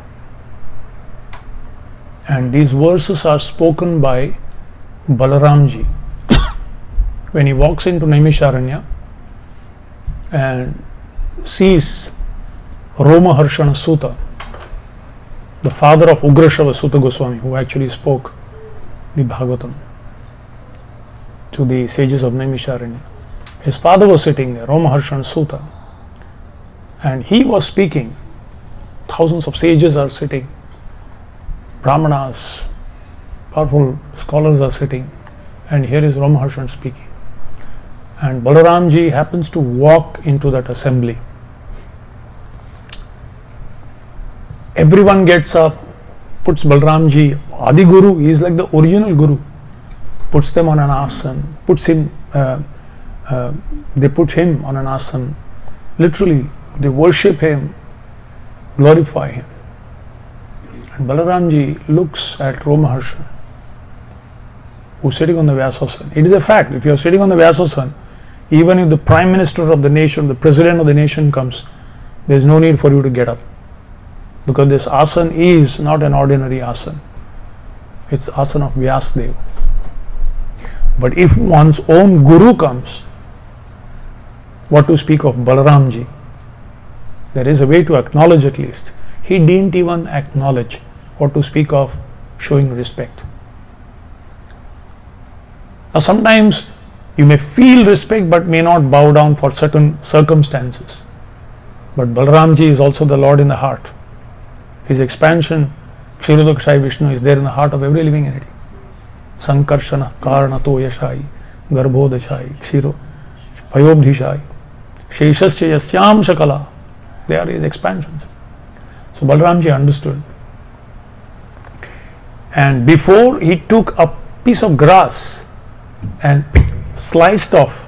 And these verses are spoken by Balaramji when he walks into Naimisharanya and sees Romaharshana Sutta, the father of Ugrashava Sutta Goswami, who actually spoke the Bhagavatam to the sages of Naimisharanya. His father was sitting there, Romaharshana Sutta, and he was speaking. Thousands of sages are sitting, Brahmanas, powerful scholars are sitting, and here is Romaharshana speaking. And Balaramji happens to walk into that assembly. Everyone gets up, puts Balaramji, Adi Guru, he is like the original Guru, puts them on an asan, they put him on an asan, literally they worship him, glorify him. And Balaramji looks at Romaharshan, who's sitting on the Vyasasan. It is a fact, if you are sitting on the Vyasasan, even if the Prime Minister of the nation, the President of the nation comes, there is no need for you to get up. Because this asan is not an ordinary asan. It's asan of Vyasdev. But if one's own Guru comes, what to speak of Balaramji? There is a way to acknowledge at least. He didn't even acknowledge, what to speak of showing respect. Now sometimes you may feel respect but may not bow down for certain circumstances. But Balaramji is also the Lord in the heart. His expansion, Kshirodakshai Vishnu, is there in the heart of every living entity. Sankarshana, Karanato Yashai, Garbhodashai, Kshiro, Payobdhishai, Sheshasya Yasyam Shakala. They are his expansions. So Balaramji understood. And before he took a piece of grass and sliced off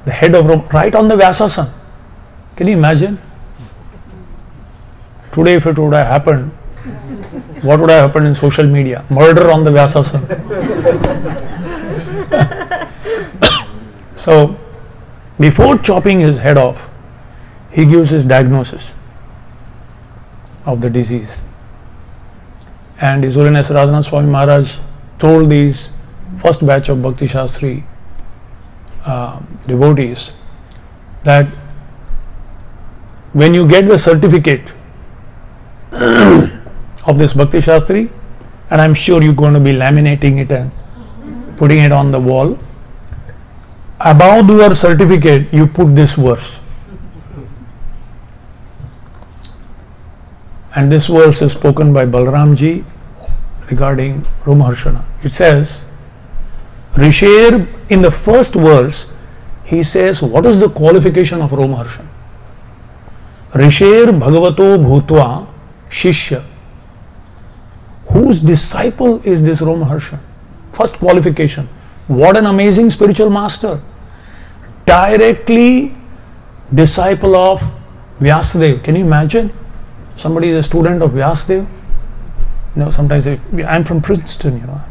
the head of Roma right on the Vyasasan. Can you imagine? Today if it would have happened, what would have happened in social media? Murder on the Vyasasan. So before chopping his head off, he gives his diagnosis of the disease. And His Holiness Radhanath Swami Maharaj told these first batch of Bhakti Shastri devotees that when you get the certificate of this Bhakti Shastri, and I'm sure you're going to be laminating it and putting it on the wall, above your certificate you put this verse. And this verse is spoken by Balaramji regarding Romaharshana. It says, Risher, in the first verse, he says, what is the qualification of Romaharshana? Risher Bhagavato Bhutva Shishya. Whose disciple is this Romaharshana? First qualification. What an amazing spiritual master. Directly disciple of Vyasadev. Can you imagine? Somebody is a student of Vyasadev. You know, sometimes I'm from Princeton, you know.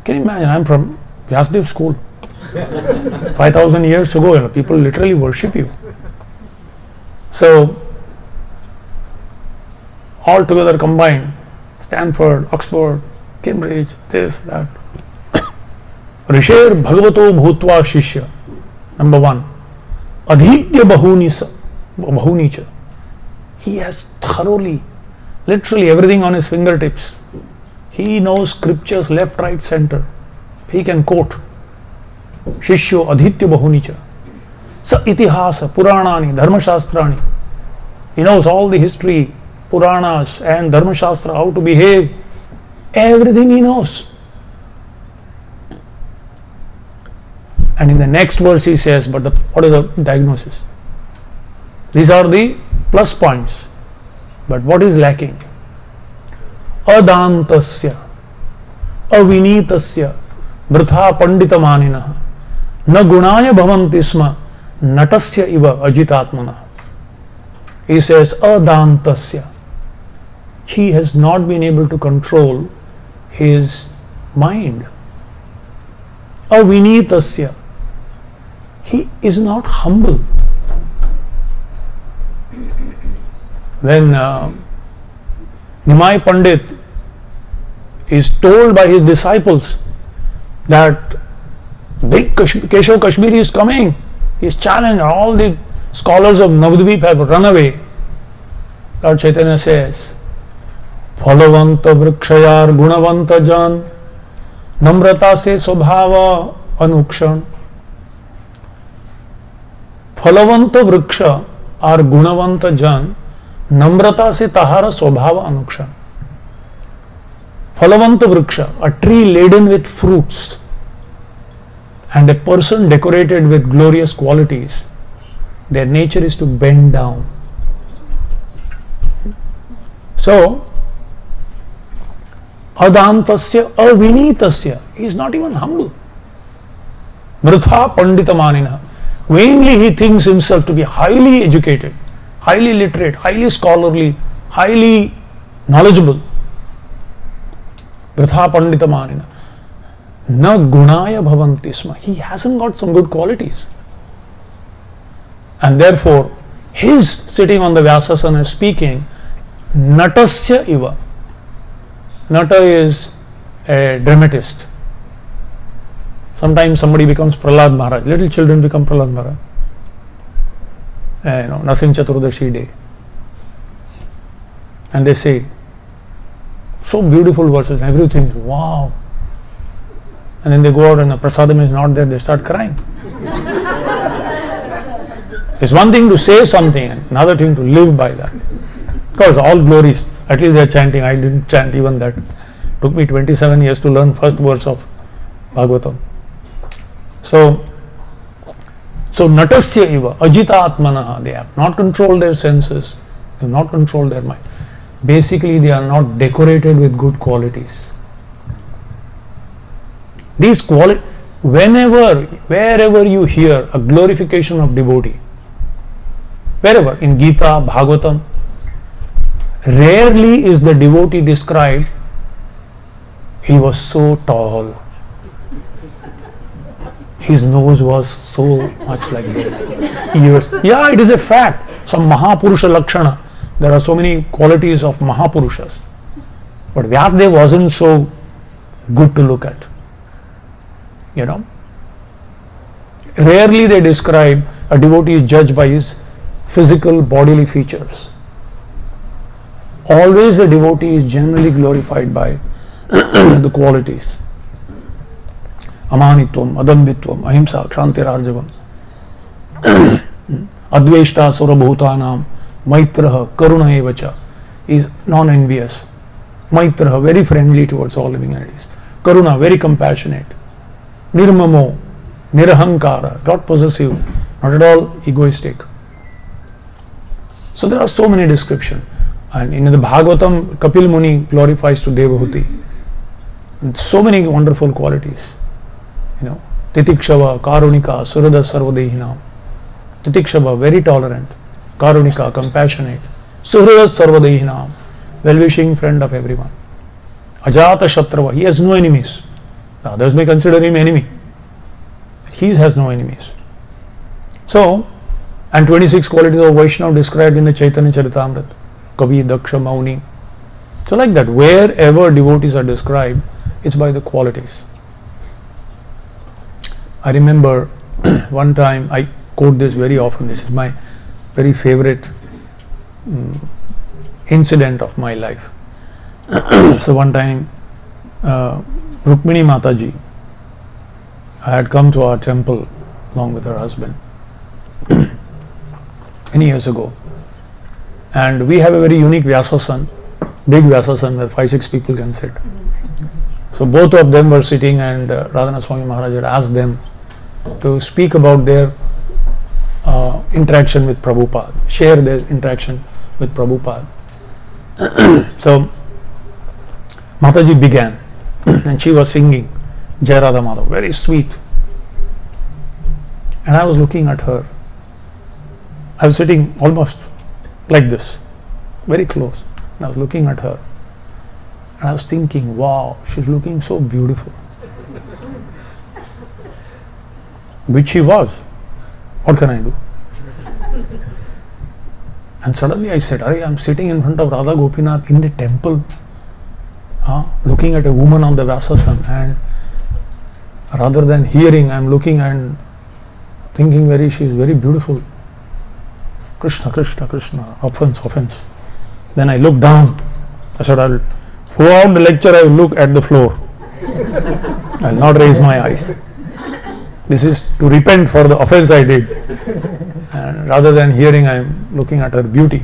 Can you imagine? I'm from Vyasadev school. 5,000 years ago, you know, people literally worship you. So, all together combined, Stanford, Oxford, Cambridge, this, that. Risher Bhagavato Bhutva Shishya. Number 1. Adhitya Bahunicha. He has thoroughly, literally everything on his fingertips. He knows scriptures left, right, center. He can quote. Shishyo Adhitya Bahunicha. Sa Itihasa, Puranani, Dharmashastrani. He knows all the history, Puranas and Dharmashastra, how to behave. Everything he knows. And in the next verse he says, but what is the diagnosis? These are the plus points. But what is lacking? Adantasya, avinitasya, vritha panditamanina, na gunaya bhavanti sma, natasya iva ajitatmana. He says, adantasya. He has not been able to control his mind. Avinitasya. He is not humble. When Nimai Pandit is told by his disciples that big Keshav Kashmiri is coming, he is challenged, all the scholars of Navadvip have run away. Lord Chaitanya says, Phalavanta vrikshayar gunavanta jan, namrata se swabhava anukshan. Phalavanta vriksha or gunavanta jan, namrata se tahara swabhava anukshan. Phalavanta vriksha, a tree laden with fruits, and a person decorated with glorious qualities, their nature is to bend down. So, adantasya, avinitasya, he is not even humble. Vritha panditamanina. Vainly he thinks himself to be highly educated, highly literate, highly scholarly, highly knowledgeable. Vritha panditamanina. Na gunaya bhavanti sma. He hasn't got some good qualities. And therefore, his sitting on the Vyasasana speaking, natasya iva. Nata is a dramatist. Sometimes somebody becomes Prahlad Maharaj. Little children become Prahlad Maharaj. Nothing Chaturdashi day. And they say, so beautiful verses, everything is wow. And then they go out and the prasadam is not there, they start crying. So it's one thing to say something, and another thing to live by that. Of course, all glories, at least they are chanting. I didn't chant even that. It took me 27 years to learn first verse of Bhagavatam. So natasya iva, ajita atmanaha, they have not controlled their senses, they have not controlled their mind. Basically, they are not decorated with good qualities. These qualities, wherever you hear a glorification of devotee, wherever, in Gita, Bhagavatam, rarely is the devotee described, he was so tall, his nose was so much like this, ears. Yeah, it is a fact. Some Mahapurusha Lakshana, there are so many qualities of Mahapurushas. But Vyasdev wasn't so good to look at. Rarely they describe a devotee is judged by his physical bodily features. Always a devotee is generally glorified by the qualities. Amanitvam, adambitvam, ahimsa, kshantirarjavam, adveshta surabhutanam, maitraha, karuna evacha, is non-envious. Maitraha, very friendly towards all living entities. Karuna, very compassionate. Nirmamo, nirahankara, not possessive, not at all egoistic. So there are so many descriptions. And in the Bhagavatam, Kapil Muni glorifies to Devahuti. And so many wonderful qualities. Titikshava, Karunika, Surada Sarvadehinam. Titikshava, very tolerant. Karunika, compassionate. Surada Sarvadehinam, well-wishing friend of everyone. Ajata Shatrava, he has no enemies. The others may consider him enemy. He has no enemies. So, and 26 qualities of Vaishnava described in the Chaitanya Charitamrita. Kavi, Daksha, Mauni. So like that, wherever devotees are described, it's by the qualities. I remember one time, I quote this very often, this is my very favorite incident of my life. So one time, Rukmini Mataji had come to our temple along with her husband many years ago, and we have a very unique Vyasasan, big Vyasasan where 5-6 people can sit. So both of them were sitting, and Radhanath Swami Maharaj had asked them to speak about their interaction with Prabhupada, share their interaction with Prabhupada. So Mataji began and she was singing Jai Radha Madhav, very sweet. And I was looking at her. I was sitting almost like this, very close. And I was looking at her. And I was thinking, wow, she's looking so beautiful. Which she was. What can I do? And suddenly I said, Arey, I'm sitting in front of Radha Gopinath in the temple, looking at a woman on the Vyasasana, and rather than hearing, I'm looking and thinking she's very beautiful. Krishna, Krishna, Krishna, offense. Then I looked down. I said, I'll throughout the lecture I will look at the floor. I'll not raise my eyes. This is to repent for the offense I did. And rather than hearing, I am looking at her beauty.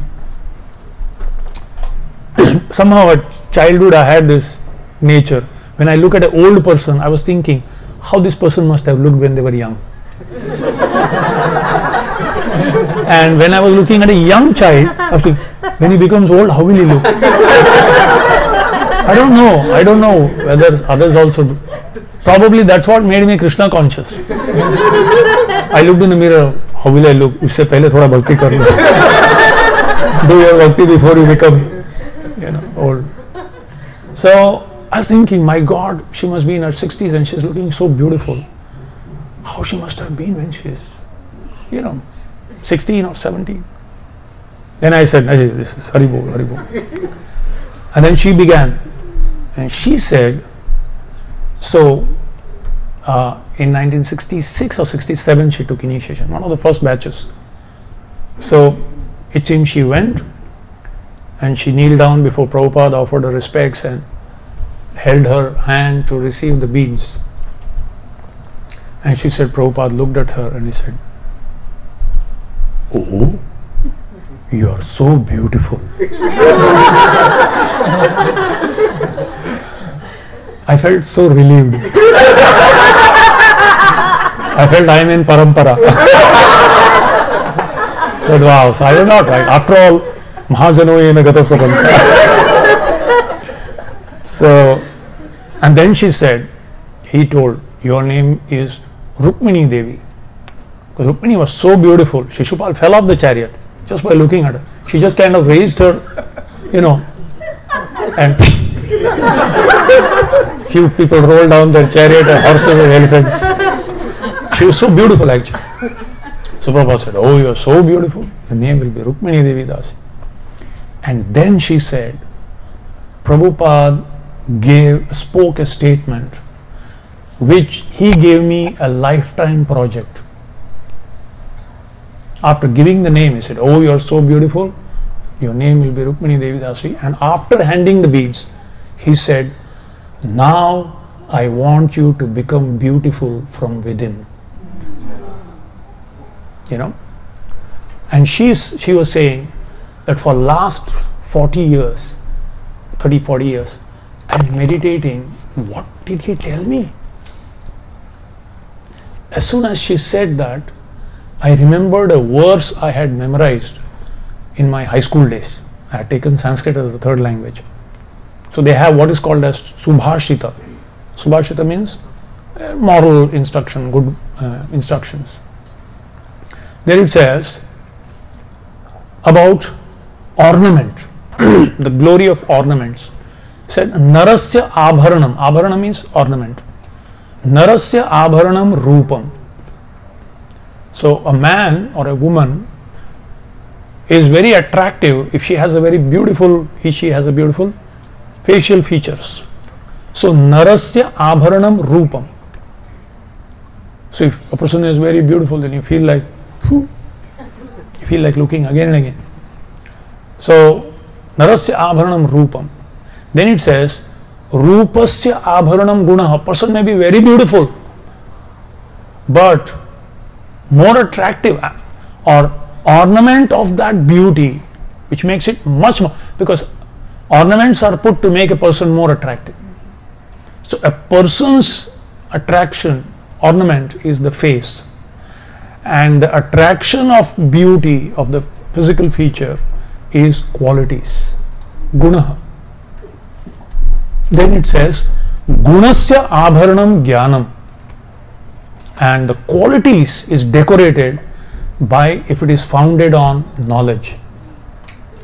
Somehow at childhood I had this nature. When I look at an old person, I was thinking how this person must have looked when they were young. And when I was looking at a young child, I was thinking, when he becomes old, how will he look? I don't know whether others also do. Probably that's what made me Krishna conscious. I looked in the mirror, how will I look? Usse pehle thoda bhakti kar lo. Do your bhakti before you become, old. So I was thinking, my God, she must be in her 60s and she's looking so beautiful. How she must have been when she's, 16 or 17. Then I said, this is Haribol, Haribol. And then she began. And she said, so in 1966 or 67 she took initiation, one of the first batches. So it seems she went and she kneeled down before Prabhupada, offered her respects and held her hand to receive the beads. And she said, Prabhupada looked at her and he said, oh, you are so beautiful. I felt so relieved. I felt I am in parampara. But wow, so I don't know, right? After all, Mahajano yena gata sabanta. So, and then she said, he told, your name is Rukmini Devi. Because Rukmini was so beautiful, Shishupal fell off the chariot just by looking at her. She just kind of raised her, and few people rolled down their chariot and horses and elephants. She was so beautiful actually. So Prabhupada said, oh, you are so beautiful. The name will be Rukmini Devi Dasi. And then she said, Prabhupada spoke a statement which he gave me a lifetime project. After giving the name, he said, oh, you are so beautiful. Your name will be Rukmini Devi Dasi. And after handing the beads, he said, now I want you to become beautiful from within. And she was saying that for last 40 years, 30-40 years, I'm meditating. What did he tell me? As soon as she said that, I remembered a verse I had memorized in my high school days. I had taken Sanskrit as the third language. So they have what is called as Subhashita. Subhashita means moral instruction, good instructions. There it says about ornament, the glory of ornaments. It said, Narasya abharanam. Abharanam means ornament. Narasya abharanam rupam. So a man or a woman is very attractive if she has a very beautiful, she has a beautiful facial features. So narasya abharanam rupam. So if a person is very beautiful, then you feel like looking again and again. So narasya abharanam rupam. Then it says rupasya abharanam gunaha. A person may be very beautiful, but more attractive or ornament of that beauty which makes it much more, because ornaments are put to make a person more attractive. So a person's attraction ornament is the face, and the attraction of beauty of the physical feature is qualities, guna. Then it says gunasya abharanam jnanam, and the qualities is decorated by if it is founded on knowledge,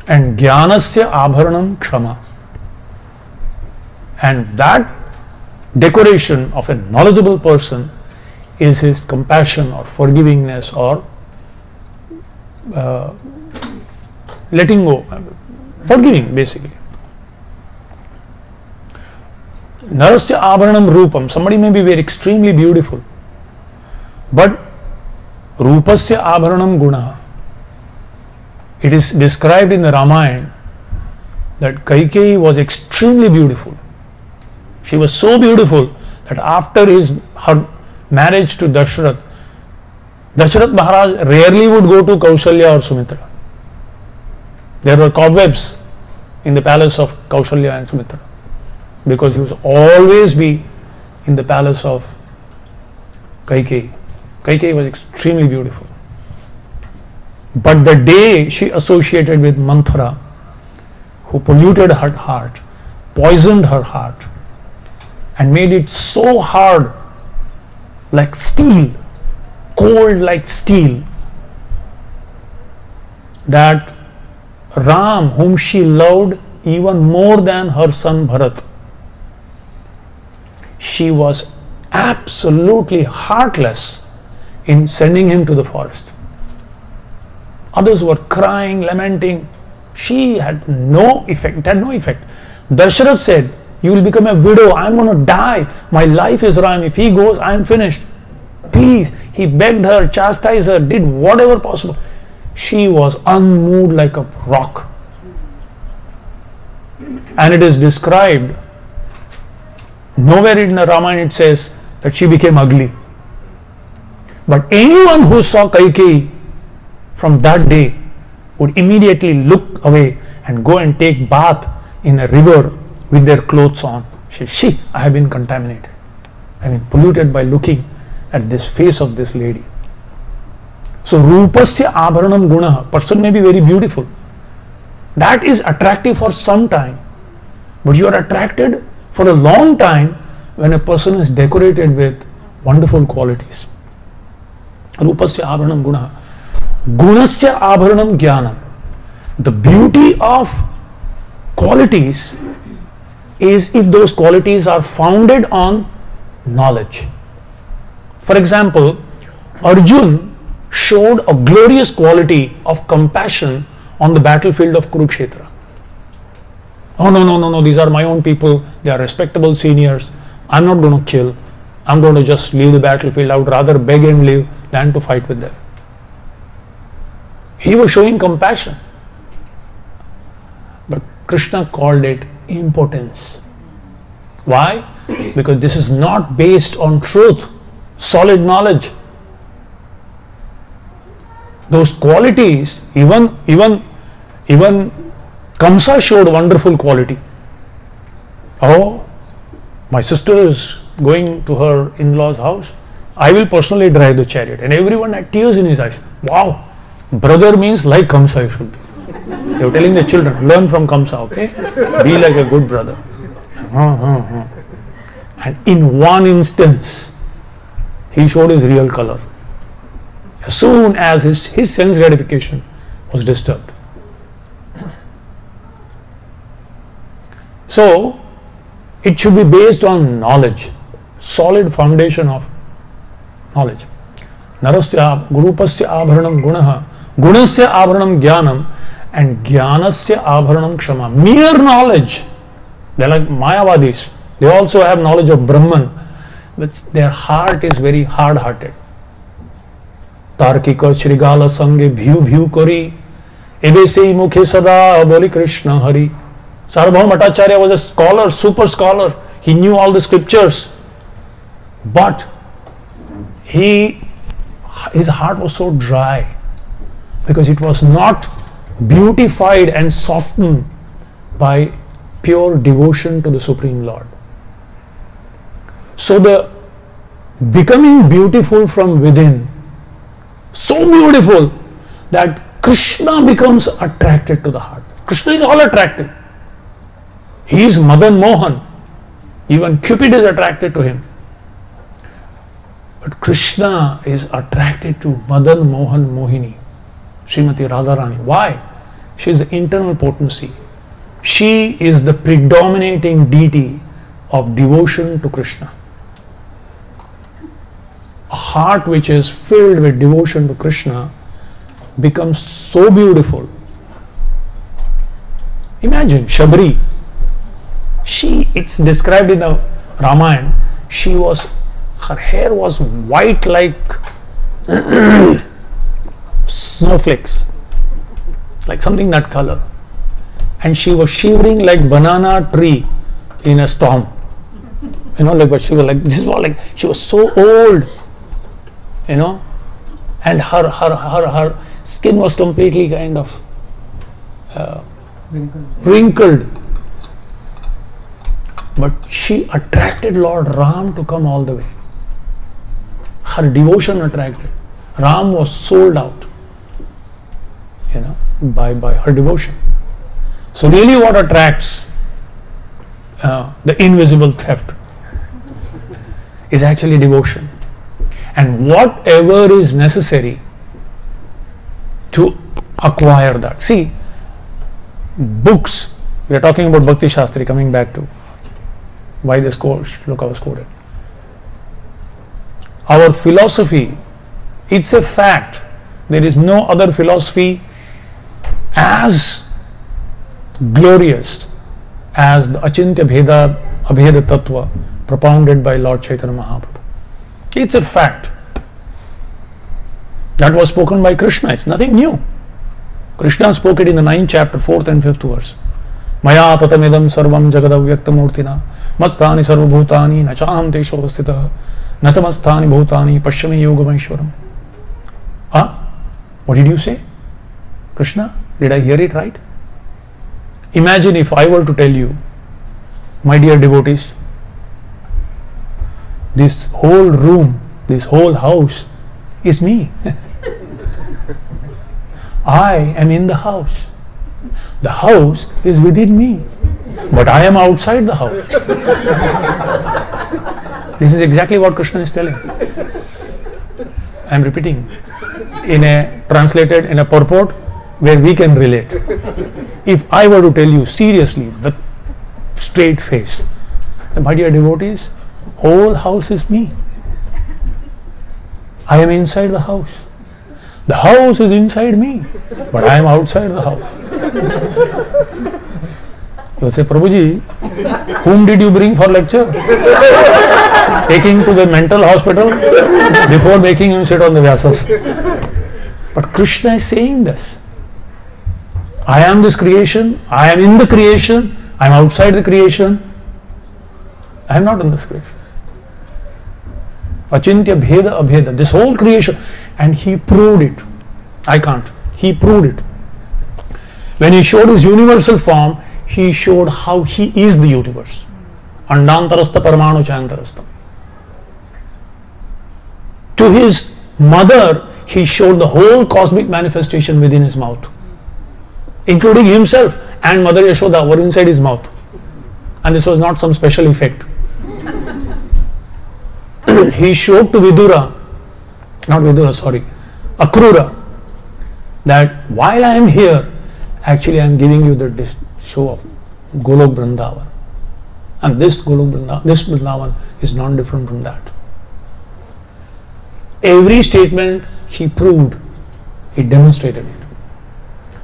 and jnanasya abharanam kshama, and that decoration of a knowledgeable person is his compassion or forgivingness or letting go, forgiving basically. Narasya abharanam rupam, somebody may be very extremely beautiful, but rupasya abharanam guna. It is described in the Ramayana that Kaikeyi was extremely beautiful. She was so beautiful that after her marriage to Dashrath, Dashrath Maharaj rarely would go to Kaushalya or Sumitra. There were cobwebs in the palace of Kaushalya and Sumitra, because he was always be in the palace of Kaikeyi. Kaikeyi was extremely beautiful. But the day she associated with Manthara, who polluted her heart, poisoned her heart, and made it so hard, like steel, cold like steel, that Ram, whom she loved even more than her son Bharat, she was absolutely heartless in sending him to the forest. Others were crying, lamenting. She had no effect. It had no effect. Dashrath said, "You will become a widow. I am going to die. My life is Ram. If he goes, I am finished. Please." He begged her, chastised her, did whatever possible. She was unmoved like a rock. And it is described, nowhere in the Ramayana it says that she became ugly. But anyone who saw Kaikeyi from that day would immediately look away and go and take bath in a river with their clothes on. She, I have been contaminated. I have been polluted by looking at this face of this lady. So rupasya abharanam guna, person may be very beautiful. That is attractive for some time, but you are attracted for a long time when a person is decorated with wonderful qualities. Rupasya abharanam guna. Gunasya abharanam jnanam. The beauty of qualities is if those qualities are founded on knowledge. For example, Arjun showed a glorious quality of compassion on the battlefield of Kurukshetra. Oh no, these are my own people, they are respectable seniors, I'm not going to kill, I'm going to just leave the battlefield, I would rather beg and leave than to fight with them. He was showing compassion. But Krishna called it impotence. Why? Because this is not based on truth, solid knowledge. Those qualities, even Kamsa showed wonderful quality. Oh, my sister is going to her in-laws' house, I will personally drive the chariot. And everyone had tears in his eyes. Wow, brother means like Kamsa you should be. They were telling the children, learn from Kamsa, okay? Be like a good brother. And in one instance, he showed his real color. As soon as his sense gratification was disturbed. So, it should be based on knowledge, solid foundation of knowledge. Narasya gurupasya abharanam gunaha, gunasya abharanam jnanam, and jnanasya abharanam kshama. Mere knowledge. They are like Mayavadis. They also have knowledge of Brahman, but their heart is very hard-hearted. Tarkika Shrigala Sange Bhyu Bhyu Kori Ebe Sei Mukhe Sada Boli Krishna Hari. Sarvabhauma Bhattacharya was a scholar, super scholar. He knew all the scriptures. But his heart was so dry because it was not beautified and softened by pure devotion to the Supreme Lord. So the becoming beautiful from within. So beautiful that Krishna becomes attracted to the heart. Krishna is all attractive. He is Madan Mohan. Even Cupid is attracted to him. But Krishna is attracted to Madan Mohan Mohini, Srimati Radharani. Why? She is the internal potency. She is the predominating deity of devotion to Krishna. A heart which is filled with devotion to Krishna becomes so beautiful. Imagine Shabri. It's described in the Ramayana, her hair was white like snowflakes, like something that color, and she was shivering like banana tree in a storm. But she was like, this is what, like, she was so old, and her skin was completely kind of wrinkled. But she attracted Lord Ram to come all the way. Her devotion attracted. Ram was sold out, by her devotion. So really what attracts the invisible theft is actually devotion. And whatever is necessary to acquire that. See, books, we are talking about Bhakti Shastri, coming back to why this shloka was quoted. Our philosophy, it's a fact. There is no other philosophy as glorious as the Achintya Bheda Abheda Tattva propounded by Lord Chaitanya Mahaprabhu. It's a fact. That was spoken by Krishna. It's nothing new. Krishna spoke it in the 9th chapter, 4th and 5th verse. Maya tatamidam sarvam jagadavyaktamurtina mastani sarvabhutani nachaham tesho avastitah nachamastani bhutani pashyami yogameshwaram. What did you say? Krishna, did I hear it right? Imagine if I were to tell you, my dear devotees, this whole room, this whole house is me. I am in the house. The house is within me, but I am outside the house. This is exactly what Krishna is telling. I am repeating translated in a purport where we can relate. If I were to tell you seriously, with straight face, my dear devotees, whole house is me. I am inside the house. The house is inside me, but I am outside the house. You will say, Prabhuji, whom did you bring for lecture? Taking to the mental hospital before making him sit on the Vyasas. But Krishna is saying this. I am this creation, I am in the creation, I am outside the creation, I am not in this creation. Achintya Bheda Abheda, this whole creation, and he proved it. I can't. He proved it. When he showed his universal form, he showed how he is the universe. Andantarastha Paramanu Chayantarastha. To his mother, he showed the whole cosmic manifestation within his mouth, including himself and Mother Yashoda were inside his mouth. And this was not some special effect. He showed to Akrura, that while I am here, actually I am giving you the show of Golok Vrindavan. And this Vrindavan is not different from that. Every statement he proved, he demonstrated it.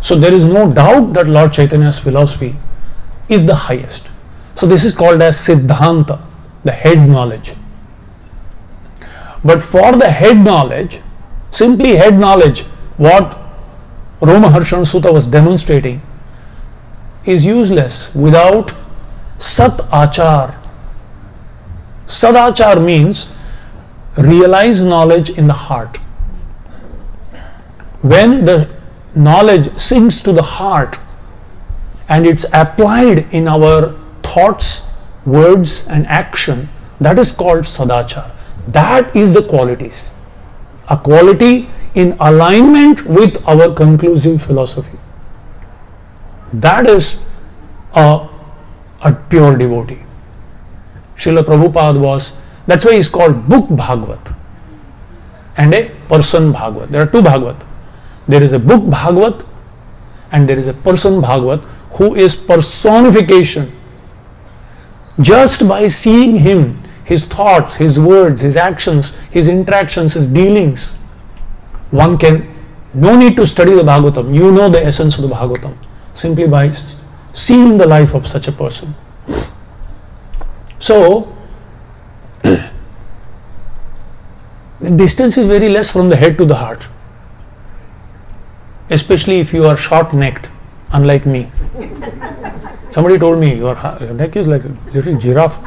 So there is no doubt that Lord Chaitanya's philosophy is the highest. So this is called as Siddhanta, the head knowledge. But for the head knowledge, simply head knowledge, what Romaharshan Sutta was demonstrating is useless without Sat Achar. Sad Achar means realize knowledge in the heart. When the knowledge sinks to the heart and it's applied in our thoughts, words and action, that is called Sadachar. That is the qualities. A quality in alignment with our conclusive philosophy. That is a pure devotee. Srila Prabhupada was, that's why he is called Book Bhagavat and a person Bhagavat. There are two Bhagavat. There is a Book Bhagavat and there is a person Bhagavat who is personification. Just by seeing him, his thoughts, his words, his actions, his interactions, his dealings, one can, no need to study the Bhagavatam, you know the essence of the Bhagavatam simply by seeing the life of such a person. So, the distance is very less from the head to the heart, especially if you are short-necked, unlike me. Somebody told me your neck is like a little giraffe.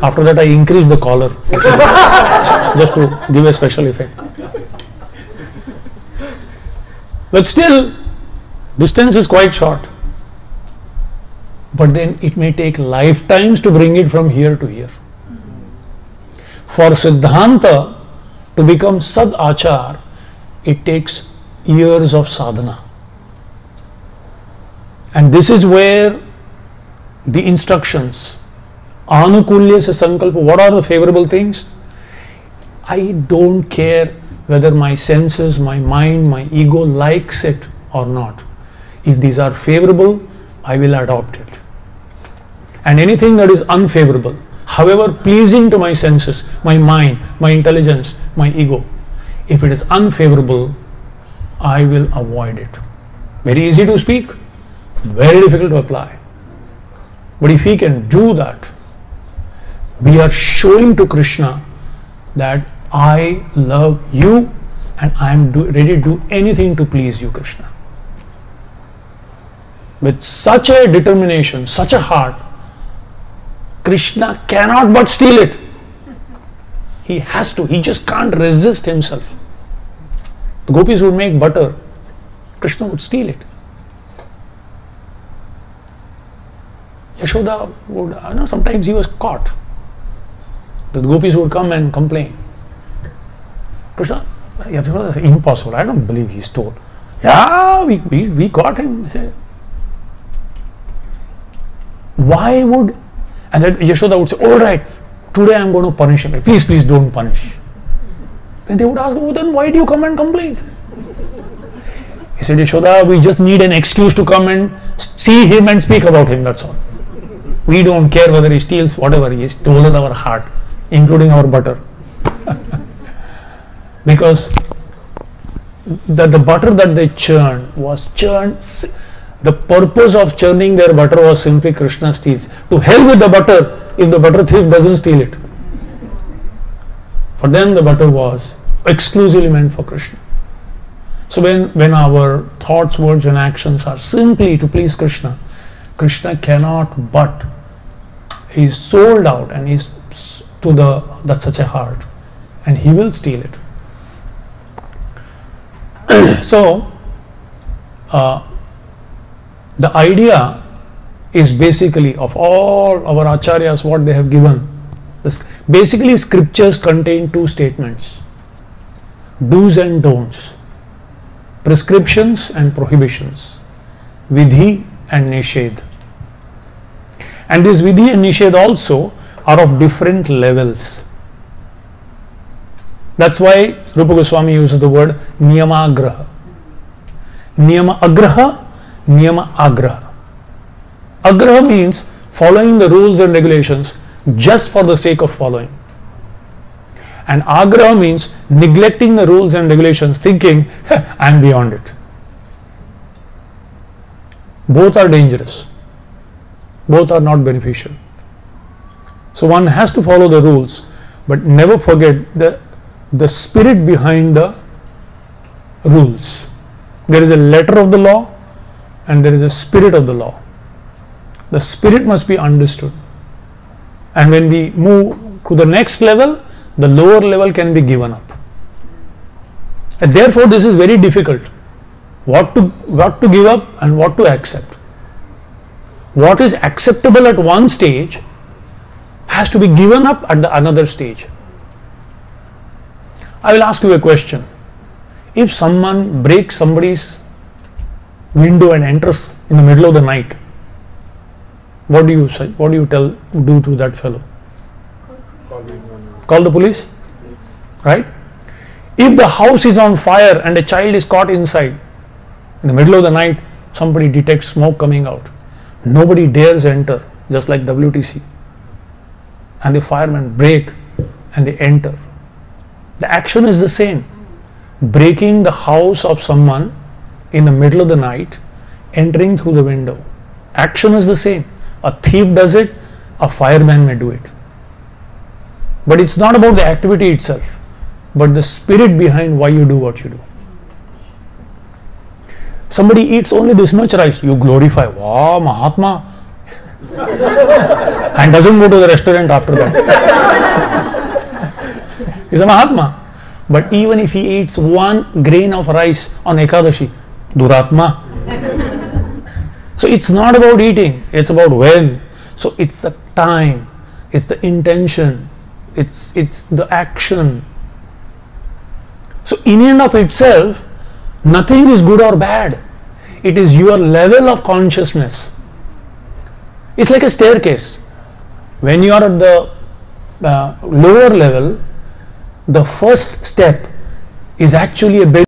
After that I increased the collar just to give a special effect. But still, distance is quite short. But then it may take lifetimes to bring it from here to here. For Siddhanta to become Sad Achar, it takes years of sadhana. And this is where the instructions, Anukulya se sankalpa, what are the favorable things? I don't care whether my senses, my mind, my ego likes it or not. If these are favorable, I will adopt it. And anything that is unfavorable, however pleasing to my senses, my mind, my intelligence, my ego, if it is unfavorable, I will avoid it. Very easy to speak, very difficult to apply. But if we can do that, we are showing to Krishna that I love you and I am ready to do anything to please you, Krishna. With such a determination, such a heart, Krishna cannot but steal it. He has to, he just can't resist himself. The gopis would make butter, Krishna would steal it. Yashoda would, sometimes he was caught. The gopis would come and complain. Krishna, Yashoda, that's impossible, I don't believe he stole. Yeah, we got him. He said, why would, and then Yashoda would say, all right, today I am going to punish him. Please, please don't punish. Then they would ask, oh, then why do you come and complain? He said, Yashoda, we just need an excuse to come and see him and speak about him, that's all. We don't care whether he steals whatever, he has stolen our heart, including our butter. Because the butter that they churned was churned, the purpose of churning their butter was simply Krishna steals. To hell with the butter if the butter thief doesn't steal it. For them the butter was exclusively meant for Krishna. So when our thoughts, words and actions are simply to please Krishna, Krishna cannot but, he is sold out and is to that's such a heart, and he will steal it. So the idea is basically of all our acharyas, what they have given. Basically scriptures contain two statements: do's and don'ts, prescriptions and prohibitions, vidhi and nishedh. And this vidhi and nishedh also are of different levels. That's why Rupa Goswami uses the word niyamagraha. Niyama agraha, niyama agraha. Agraha means following the rules and regulations just for the sake of following. And agraha means neglecting the rules and regulations, thinking, I am beyond it. Both are dangerous. Both are not beneficial. So one has to follow the rules, but never forget the spirit behind the rules. There is a letter of the law and there is a spirit of the law. The spirit must be understood. And when we move to the next level, the lower level can be given up. And therefore this is very difficult. What to give up and what to accept. What is acceptable at one stage has to be given up at the another stage. I will ask you a question. If someone breaks somebody's window and enters in the middle of the night, what do you say? What do you do to that fellow? Call the police, right? If the house is on fire and a child is caught inside, in the middle of the night, somebody detects smoke coming out. Nobody dares enter, just like WTC. And the firemen break and they enter. The action is the same. Breaking the house of someone in the middle of the night, entering through the window. Action is the same. A thief does it, a fireman may do it. But it's not about the activity itself, but the spirit behind why you do what you do. Somebody eats only this much rice, you glorify, wow, Mahatma, and doesn't go to the restaurant after that. He's a Mahatma. But even if he eats 1 grain of rice on Ekadashi, Duratma. So it's not about eating, it's about when. So it's the time, it's the intention, it's the action. So in and of itself, nothing is good or bad. It is your level of consciousness. It's like a staircase. When you are at the lower level, the first step is actually a